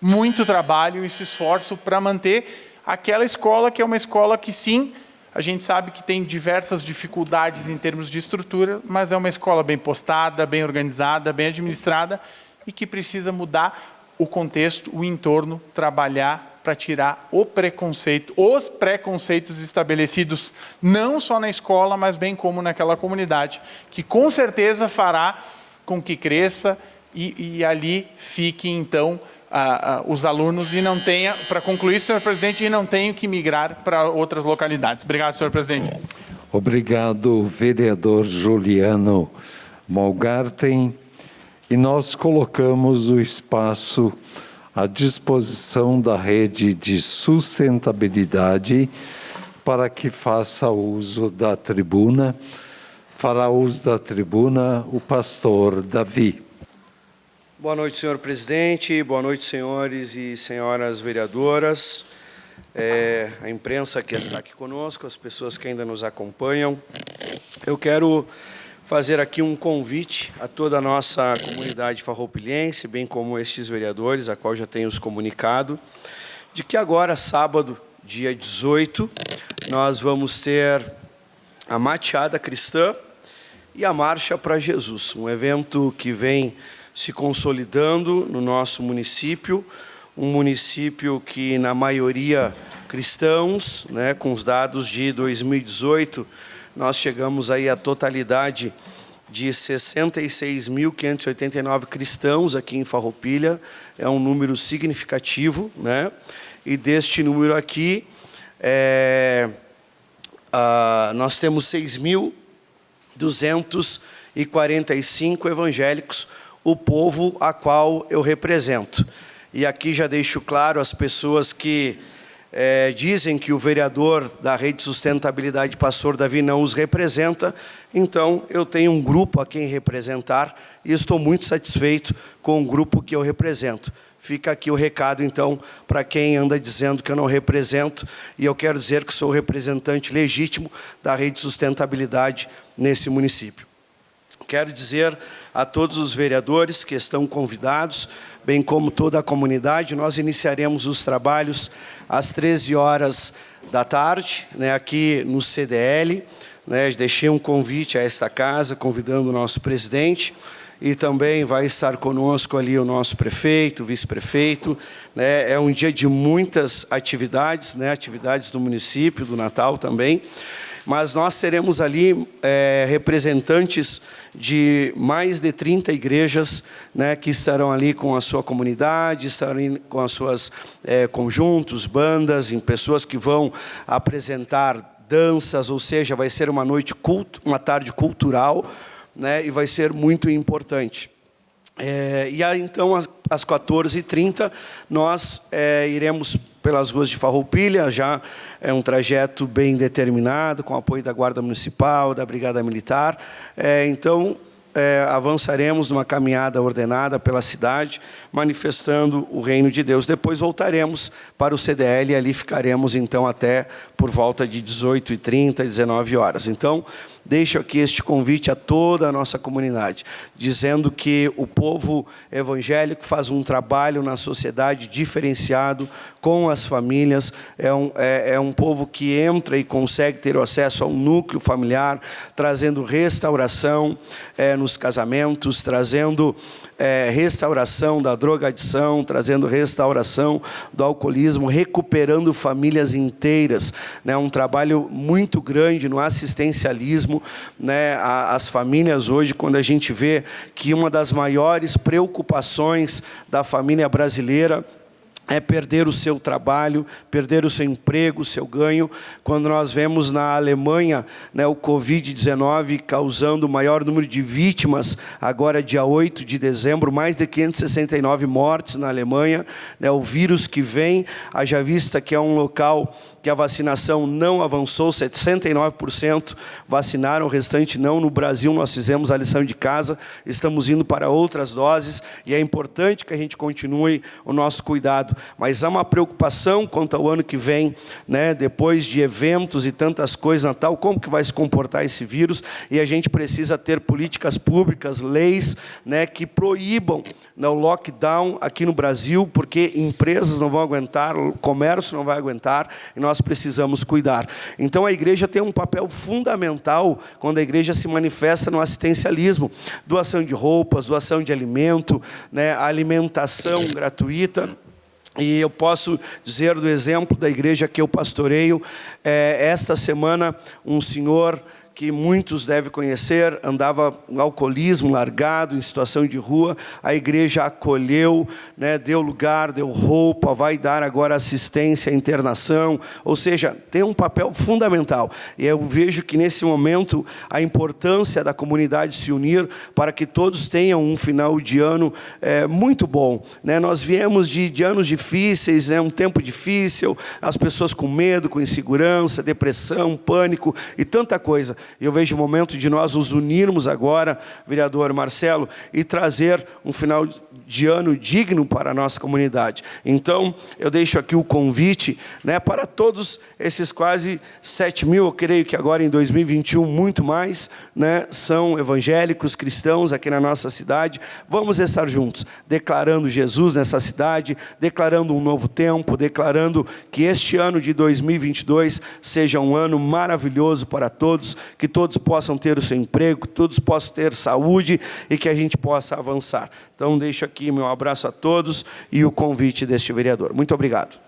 muito trabalho e se esforço para manter aquela escola que é uma escola que, sim, a gente sabe que tem diversas dificuldades em termos de estrutura, mas é uma escola bem postada, bem organizada, bem administrada e que precisa mudar o contexto, o entorno, trabalhar para tirar o preconceito, os preconceitos estabelecidos, não só na escola, mas bem como naquela comunidade, que com certeza fará com que cresça e ali fiquem, então, os alunos e não tenha, para concluir, senhor presidente, e não tenham que migrar para outras localidades. Obrigado, senhor presidente. Obrigado, vereador Juliano Malgarten. E nós colocamos o espaço à disposição da rede de sustentabilidade para que faça uso da tribuna. Fará uso da tribuna o pastor Davi. Boa noite, senhor presidente. Boa noite, senhores e senhoras vereadoras. A imprensa que está aqui conosco, as pessoas que ainda nos acompanham. Eu quero fazer aqui um convite a toda a nossa comunidade farroupilhense, bem como estes vereadores, a qual já tenho os comunicado, de que agora, sábado, dia 18, nós vamos ter a Mateada Cristã e a Marcha para Jesus, um evento que vem se consolidando no nosso município, um município que, na maioria, cristãos, né, com os dados de 2018, nós chegamos aí à totalidade de 66.589 cristãos aqui em Farroupilha, é um número significativo, né? E deste número aqui, nós temos 6.245 evangélicos, o povo a qual eu represento. E aqui já deixo claro às pessoas que dizem que o vereador da Rede Sustentabilidade, pastor Davi, não os representa. Então, eu tenho um grupo a quem representar e estou muito satisfeito com o grupo que eu represento. Fica aqui o recado, então, para quem anda dizendo que eu não represento, e eu quero dizer que sou o representante legítimo da Rede Sustentabilidade nesse município. Quero dizer a todos os vereadores que estão convidados, bem como toda a comunidade, nós iniciaremos os trabalhos às 13 horas da tarde, né, aqui no CDL. Né, deixei um convite a esta casa, convidando o nosso presidente, e também vai estar conosco ali o nosso prefeito, o vice-prefeito. Né, é um dia de muitas atividades, né, atividades do município, do Natal também. Mas nós teremos ali representantes de mais de 30 igrejas, né, que estarão ali com a sua comunidade, estarão com as suas conjuntos, bandas, em pessoas que vão apresentar danças, ou seja, vai ser uma noite uma tarde cultural, né, e vai ser muito importante. E aí, então, às 14h30, nós iremos pelas ruas de Farroupilha, já é um trajeto bem determinado, com apoio da Guarda Municipal, da Brigada Militar. Então, avançaremos numa caminhada ordenada pela cidade, manifestando o reino de Deus. Depois voltaremos para o CDL e ali ficaremos, então, até por volta de 18h30, 19 horas. Então, deixo aqui este convite a toda a nossa comunidade, dizendo que o povo evangélico faz um trabalho na sociedade diferenciado com as famílias, é um povo que entra e consegue ter o acesso ao núcleo familiar, trazendo restauração nos casamentos, trazendo restauração da drogadição, trazendo restauração do alcoolismo, recuperando famílias inteiras, né? Um trabalho muito grande no assistencialismo, né? As famílias hoje, quando a gente vê que uma das maiores preocupações da família brasileira é perder o seu trabalho, perder o seu emprego, o seu ganho. Quando nós vemos na Alemanha, né, o Covid-19 causando o maior número de vítimas, agora dia 8 de dezembro, mais de 569 mortes na Alemanha, né, o vírus que vem, haja vista que é um local que a vacinação não avançou, 69% vacinaram, o restante não. No Brasil nós fizemos a lição de casa, estamos indo para outras doses, e é importante que a gente continue o nosso cuidado. cuidado, mas há uma preocupação quanto ao ano que vem, né, depois de eventos e tantas coisas, Natal, como que vai se comportar esse vírus, e a gente precisa ter políticas públicas, leis, né, que proíbam, né, o lockdown aqui no Brasil, porque empresas não vão aguentar, o comércio não vai aguentar, e nós precisamos cuidar. Então a igreja tem um papel fundamental quando a igreja se manifesta no assistencialismo, doação de roupas, doação de alimento, né, alimentação gratuita. E eu posso dizer do exemplo da igreja que eu pastoreio, esta semana um senhor que muitos devem conhecer, andava com alcoolismo, largado, em situação de rua, a igreja acolheu, né, deu lugar, deu roupa, vai dar agora assistência à internação, ou seja, tem um papel fundamental. E eu vejo que nesse momento a importância da comunidade se unir para que todos tenham um final de ano muito bom, né? Nós viemos de anos difíceis, um tempo difícil, as pessoas com medo, com insegurança, depressão, pânico e tanta coisa. Eu vejo o momento de nós nos unirmos agora, vereador Marcelo, e trazer um final de ano digno para a nossa comunidade. Então, eu deixo aqui o convite, né, para todos esses quase 7 mil, eu creio que agora em 2021, muito mais, né, são evangélicos, cristãos aqui na nossa cidade. Vamos estar juntos, declarando Jesus nessa cidade, declarando um novo tempo, declarando que este ano de 2022 seja um ano maravilhoso para todos, que todos possam ter o seu emprego, que todos possam ter saúde e que a gente possa avançar. Então, deixo aqui meu abraço a todos e o convite deste vereador. Muito obrigado.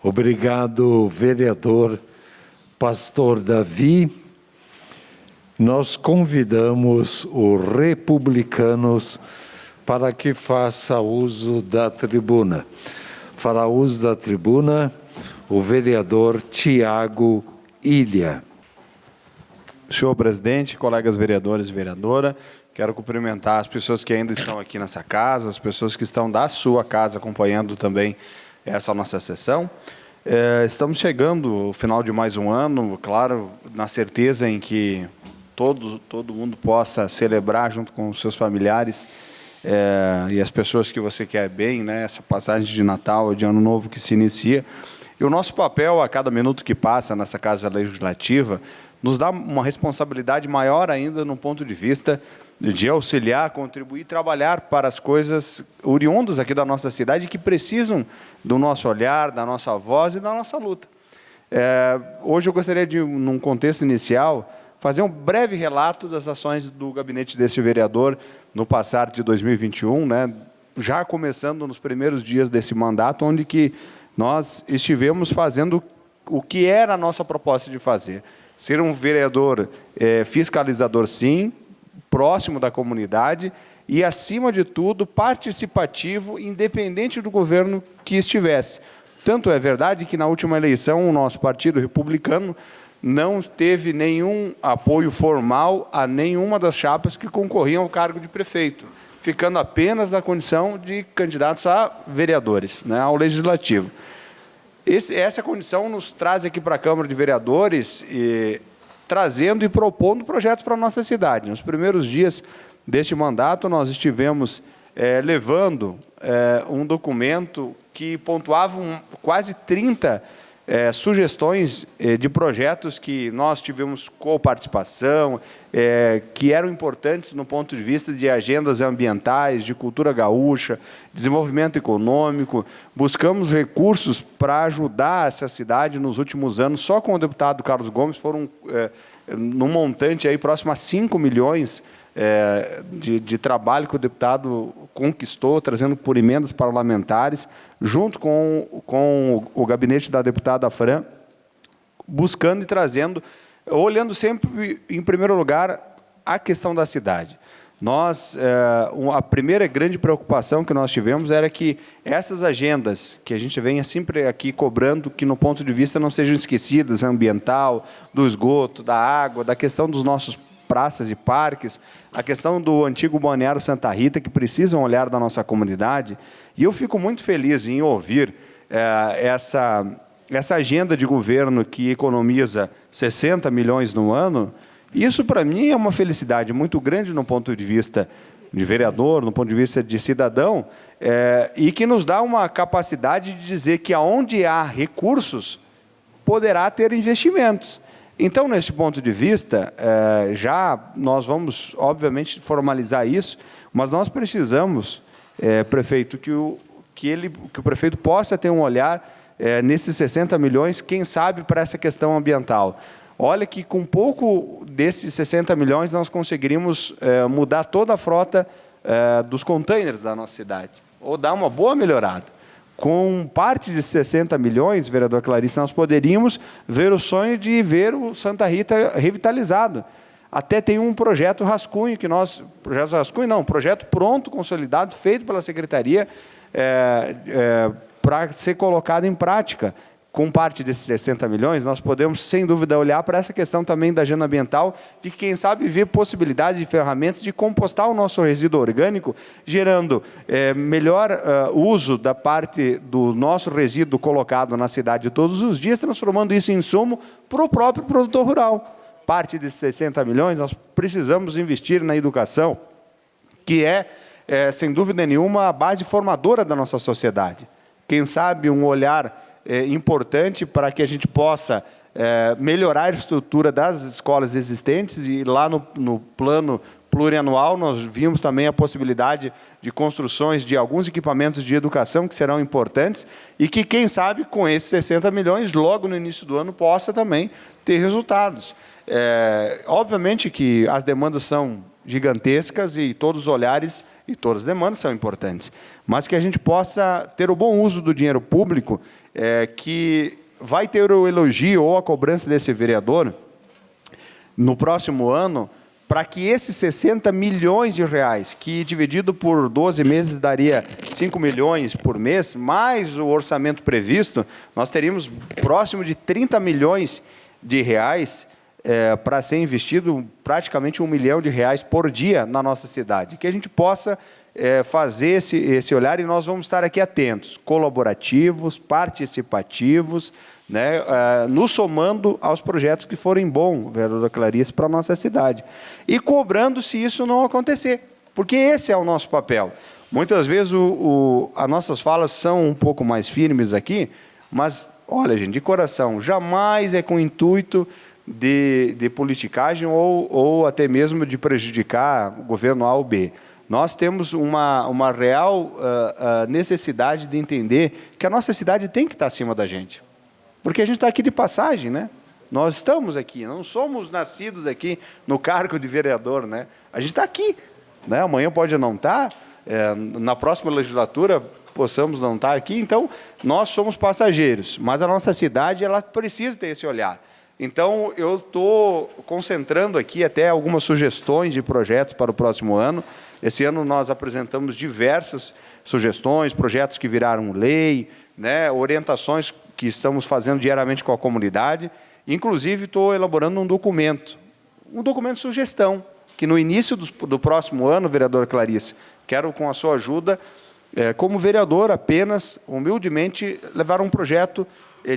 Obrigado, vereador Pastor Davi. Nós convidamos os republicanos para que faça uso da tribuna. Fará uso da tribuna o vereador Tiago Ilha. Senhor presidente, colegas vereadores e vereadora, quero cumprimentar as pessoas que ainda estão aqui nessa casa, as pessoas que estão da sua casa acompanhando também essa nossa sessão. Estamos chegando ao final de mais um ano, claro, na certeza em que todo mundo possa celebrar junto com os seus familiares e as pessoas que você quer bem, né, essa passagem de Natal, de Ano Novo que se inicia. E o nosso papel, a cada minuto que passa nessa Casa Legislativa, nos dá uma responsabilidade maior ainda no ponto de vista de auxiliar, contribuir, trabalhar para as coisas oriundas aqui da nossa cidade que precisam do nosso olhar, da nossa voz e da nossa luta. Hoje eu gostaria de, num contexto inicial, fazer um breve relato das ações do gabinete desse vereador no passar de 2021, né, já começando nos primeiros dias desse mandato, onde que nós estivemos fazendo o que era a nossa proposta de fazer. Ser um vereador fiscalizador, sim, próximo da comunidade e, acima de tudo, participativo, independente do governo que estivesse. Tanto é verdade que, na última eleição, o nosso partido republicano não teve nenhum apoio formal a nenhuma das chapas que concorriam ao cargo de prefeito, ficando apenas na condição de candidatos a vereadores, né, ao legislativo. Essa condição nos traz aqui para a Câmara de Vereadores, trazendo e propondo projetos para a nossa cidade. Nos primeiros dias deste mandato, nós estivemos levando um documento que pontuava quase 30 sugestões de projetos que nós tivemos coparticipação, que eram importantes no ponto de vista de agendas ambientais, de cultura gaúcha, desenvolvimento econômico. Buscamos recursos para ajudar essa cidade nos últimos anos. Só com o deputado Carlos Gomes foram, num montante aí próximo a 5 milhões de trabalho que o deputado conquistou, trazendo por emendas parlamentares, junto com o gabinete da deputada Fran, buscando e trazendo, olhando sempre, em primeiro lugar, a questão da cidade. Nós, a primeira grande preocupação que nós tivemos era que essas agendas que a gente vem sempre aqui cobrando, que no ponto de vista não sejam esquecidas, ambiental, do esgoto, da água, da questão dos nossos praças e parques, a questão do antigo balneário Santa Rita, que precisam olhar da nossa comunidade. E eu fico muito feliz em ouvir essa agenda de governo que economiza 60 milhões no ano. Isso, para mim, é uma felicidade muito grande no ponto de vista de vereador, no ponto de vista de cidadão, e que nos dá uma capacidade de dizer que aonde há recursos, poderá ter investimentos. Então, nesse ponto de vista, já nós vamos, obviamente, formalizar isso, mas nós precisamos, prefeito, que o prefeito possa ter um olhar nesses 60 milhões, quem sabe, para essa questão ambiental. Olha que com pouco desses 60 milhões nós conseguiríamos mudar toda a frota dos containers da nossa cidade, ou dar uma boa melhorada. Com parte de 60 milhões, vereador Clarice, nós poderíamos ver o sonho de ver o Santa Rita revitalizado. Até tem um projeto rascunho que nós... Projeto rascunho não, um projeto pronto, consolidado, feito pela Secretaria para ser colocado em prática. Com parte desses 60 milhões, nós podemos, sem dúvida, olhar para essa questão também da agenda ambiental, de quem sabe ver possibilidades de ferramentas de compostar o nosso resíduo orgânico, gerando melhor uso da parte do nosso resíduo colocado na cidade todos os dias, transformando isso em insumo para o próprio produtor rural. Parte desses 60 milhões, nós precisamos investir na educação, que sem dúvida nenhuma, a base formadora da nossa sociedade. Quem sabe um olhar importante para que a gente possa melhorar a estrutura das escolas existentes, e lá no plano plurianual nós vimos também a possibilidade de construções de alguns equipamentos de educação que serão importantes e que, quem sabe, com esses 60 milhões, logo no início do ano, possa também ter resultados. Obviamente que as demandas são gigantescas e todos os olhares e todas as demandas são importantes, mas que a gente possa ter o bom uso do dinheiro público, que vai ter o elogio ou a cobrança desse vereador no próximo ano, para que esses 60 milhões de reais, que dividido por 12 meses daria 5 milhões por mês, mais o orçamento previsto, nós teríamos próximo de 30 milhões de reais para ser investido, praticamente R$1 milhão por dia na nossa cidade. Que a gente possa fazer esse olhar, e nós vamos estar aqui atentos, colaborativos, participativos, né, nos somando aos projetos que forem bons, vereadora Clarice, para a nossa cidade. E cobrando se isso não acontecer, porque esse é o nosso papel. Muitas vezes as nossas falas são um pouco mais firmes aqui, mas, olha, gente, de coração, jamais é com o intuito de politicagem ou até mesmo de prejudicar o governo A ou B. Nós temos uma real necessidade de entender que a nossa cidade tem que estar acima da gente. Porque a gente está aqui de passagem, né? Nós estamos aqui, não somos nascidos aqui no cargo de vereador, né? A gente está aqui, né? Amanhã pode não estar, na próxima legislatura possamos não estar aqui, então nós somos passageiros, mas a nossa cidade ela precisa ter esse olhar. Então, eu estou concentrando aqui até algumas sugestões de projetos para o próximo ano. Esse ano nós apresentamos diversas sugestões, projetos que viraram lei, né, orientações que estamos fazendo diariamente com a comunidade. Inclusive, estou elaborando um documento de sugestão, que no início do próximo ano, vereadora Clarice, quero, com a sua ajuda, como vereador, apenas, humildemente, levar um projeto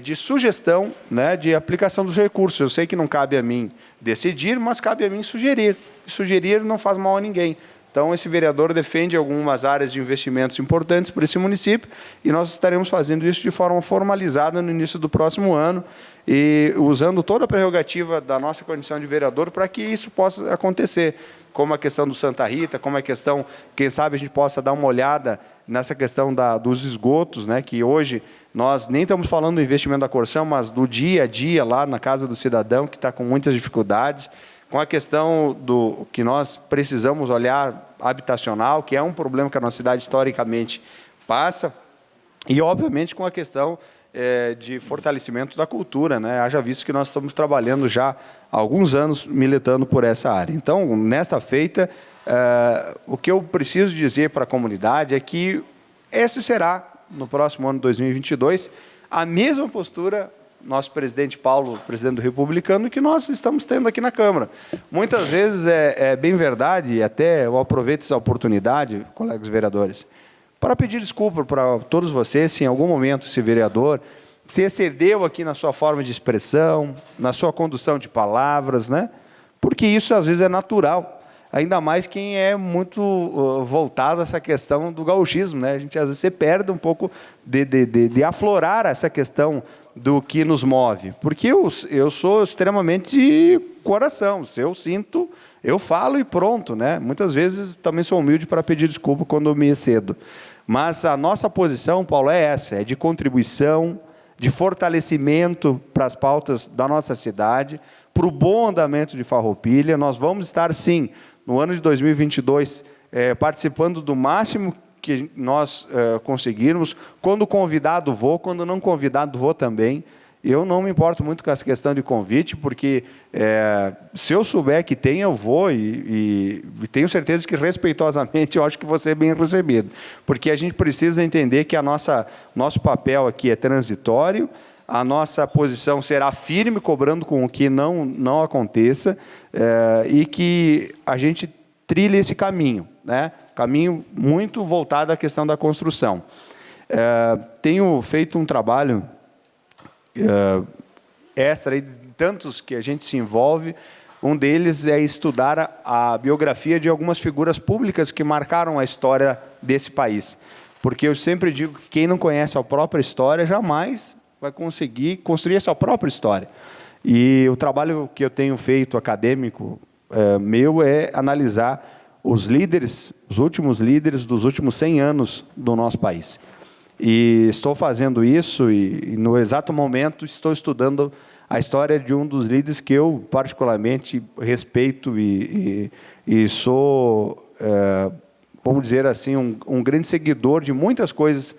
de sugestão, né, de aplicação dos recursos. Eu sei que não cabe a mim decidir, mas cabe a mim sugerir. E sugerir não faz mal a ninguém. Então, esse vereador defende algumas áreas de investimentos importantes para esse município, e nós estaremos fazendo isso de forma formalizada no início do próximo ano, e usando toda a prerrogativa da nossa condição de vereador para que isso possa acontecer, como a questão do Santa Rita, como a questão, quem sabe a gente possa dar uma olhada nessa questão dos esgotos, né, que hoje nós nem estamos falando do investimento da Corsã, mas do dia a dia lá na casa do cidadão, que está com muitas dificuldades, com a questão do que nós precisamos olhar habitacional, que é um problema que a nossa cidade historicamente passa, e, obviamente, com a questão de fortalecimento da cultura, né? Haja visto que nós estamos trabalhando já há alguns anos militando por essa área. Então, nesta feita, o que eu preciso dizer para a comunidade é que esse será, no próximo ano de 2022, a mesma postura nosso presidente Paulo, presidente do Republicano, que nós estamos tendo aqui na Câmara. Muitas vezes é bem verdade, e até eu aproveito essa oportunidade, colegas vereadores, para pedir desculpa para todos vocês, se em algum momento esse vereador se excedeu aqui na sua forma de expressão, na sua condução de palavras, né? Porque isso às vezes é natural. ainda mais quem é muito voltado a essa questão do gauchismo, né? A gente às vezes se perde um pouco de aflorar essa questão do que nos move, porque eu sou extremamente de coração, se eu sinto, eu falo e pronto, né? Muitas vezes também sou humilde para pedir desculpa quando eu me excedo, mas a nossa posição, Paulo, é essa, é de contribuição, de fortalecimento para as pautas da nossa cidade, para o bom andamento de Farroupilha. Nós vamos estar, sim, no ano de 2022, participando do máximo que nós conseguirmos. Quando o convidado vou, quando não convidado vou também. Eu não me importo muito com essa questão de convite, porque se eu souber que tem, eu vou e tenho certeza que, respeitosamente, eu acho que vou ser bem recebido. Porque a gente precisa entender que nosso papel aqui é transitório, a nossa posição será firme, cobrando com o que não aconteça, e que a gente trilhe esse caminho, né? Caminho muito voltado à questão da construção. Tenho feito um trabalho extra, de tantos que a gente se envolve. Um deles é estudar a biografia de algumas figuras públicas que marcaram a história desse país. Porque eu sempre digo que quem não conhece a própria história jamais vai conseguir construir a sua própria história. E o trabalho que eu tenho feito, acadêmico, meu, é analisar os últimos líderes dos últimos 100 anos do nosso país. E estou fazendo isso e no exato momento, estou estudando a história de um dos líderes que eu particularmente respeito e sou, vamos dizer assim, um grande seguidor de muitas coisas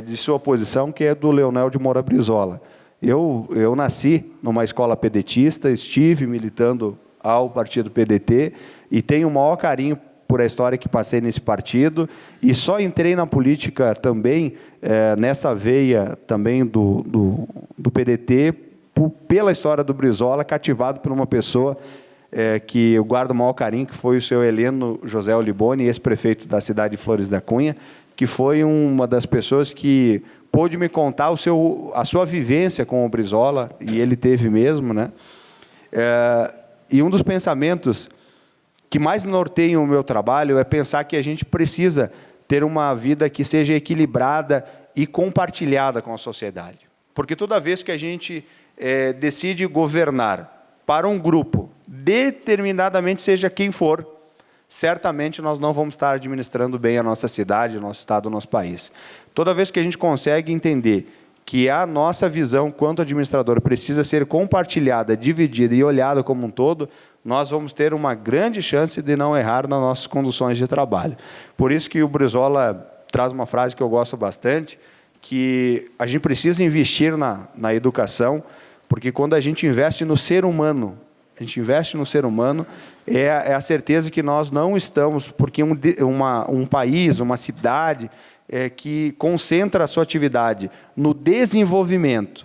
de sua posição, que é do Leonel de Moura Brizola. Eu nasci numa escola pedetista, estive militando ao partido PDT e tenho o maior carinho por a história que passei nesse partido, e só entrei na política também, nessa veia também do PDT, pela história do Brizola, cativado por uma pessoa que eu guardo o maior carinho, que foi o seu Heleno José Oliboni, ex-prefeito da cidade de Flores da Cunha, que foi uma das pessoas que pôde me contar a sua vivência com o Brizola, e ele teve mesmo, né? E um dos pensamentos que mais norteiam o meu trabalho é pensar que a gente precisa ter uma vida que seja equilibrada e compartilhada com a sociedade. Porque toda vez que a gente decide governar para um grupo, determinadamente seja quem for, certamente nós não vamos estar administrando bem a nossa cidade, o nosso estado, o nosso país. Toda vez que a gente consegue entender que a nossa visão, quanto administrador, precisa ser compartilhada, dividida e olhada como um todo, nós vamos ter uma grande chance de não errar nas nossas conduções de trabalho. Por isso que o Brizola traz uma frase que eu gosto bastante, que a gente precisa investir na educação, porque quando a gente investe no ser humano, é a certeza que nós não estamos, porque um país, uma cidade, que concentra a sua atividade no desenvolvimento,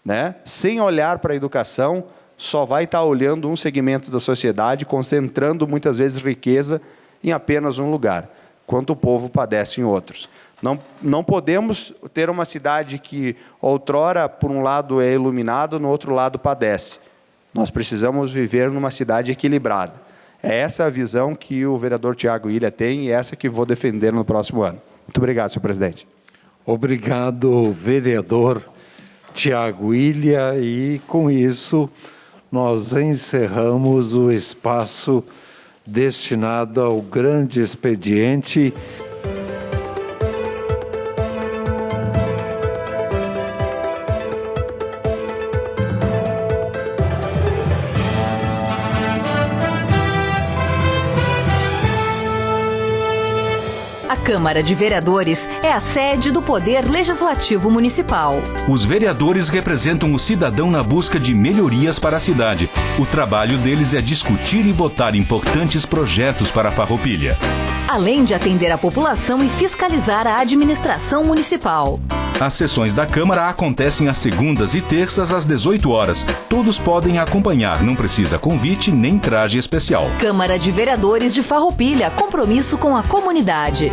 né, sem olhar para a educação, só vai estar olhando um segmento da sociedade, concentrando muitas vezes riqueza em apenas um lugar, enquanto o povo padece em outros. Não podemos ter uma cidade que outrora, por um lado, é iluminado, no outro lado padece. Nós precisamos viver numa cidade equilibrada. É essa a visão que o vereador Tiago Ilha tem e essa que vou defender no próximo ano. Muito obrigado, senhor presidente. Obrigado, vereador Tiago Ilha, e com isso nós encerramos o espaço destinado ao grande expediente. A Câmara de Vereadores é a sede do Poder Legislativo Municipal. Os vereadores representam o cidadão na busca de melhorias para a cidade. O trabalho deles é discutir e votar importantes projetos para a Farroupilha. Além de atender a população e fiscalizar a administração municipal. As sessões da Câmara acontecem às segundas e terças às 18 horas. Todos podem acompanhar, não precisa convite nem traje especial. Câmara de Vereadores de Farroupilha, compromisso com a comunidade.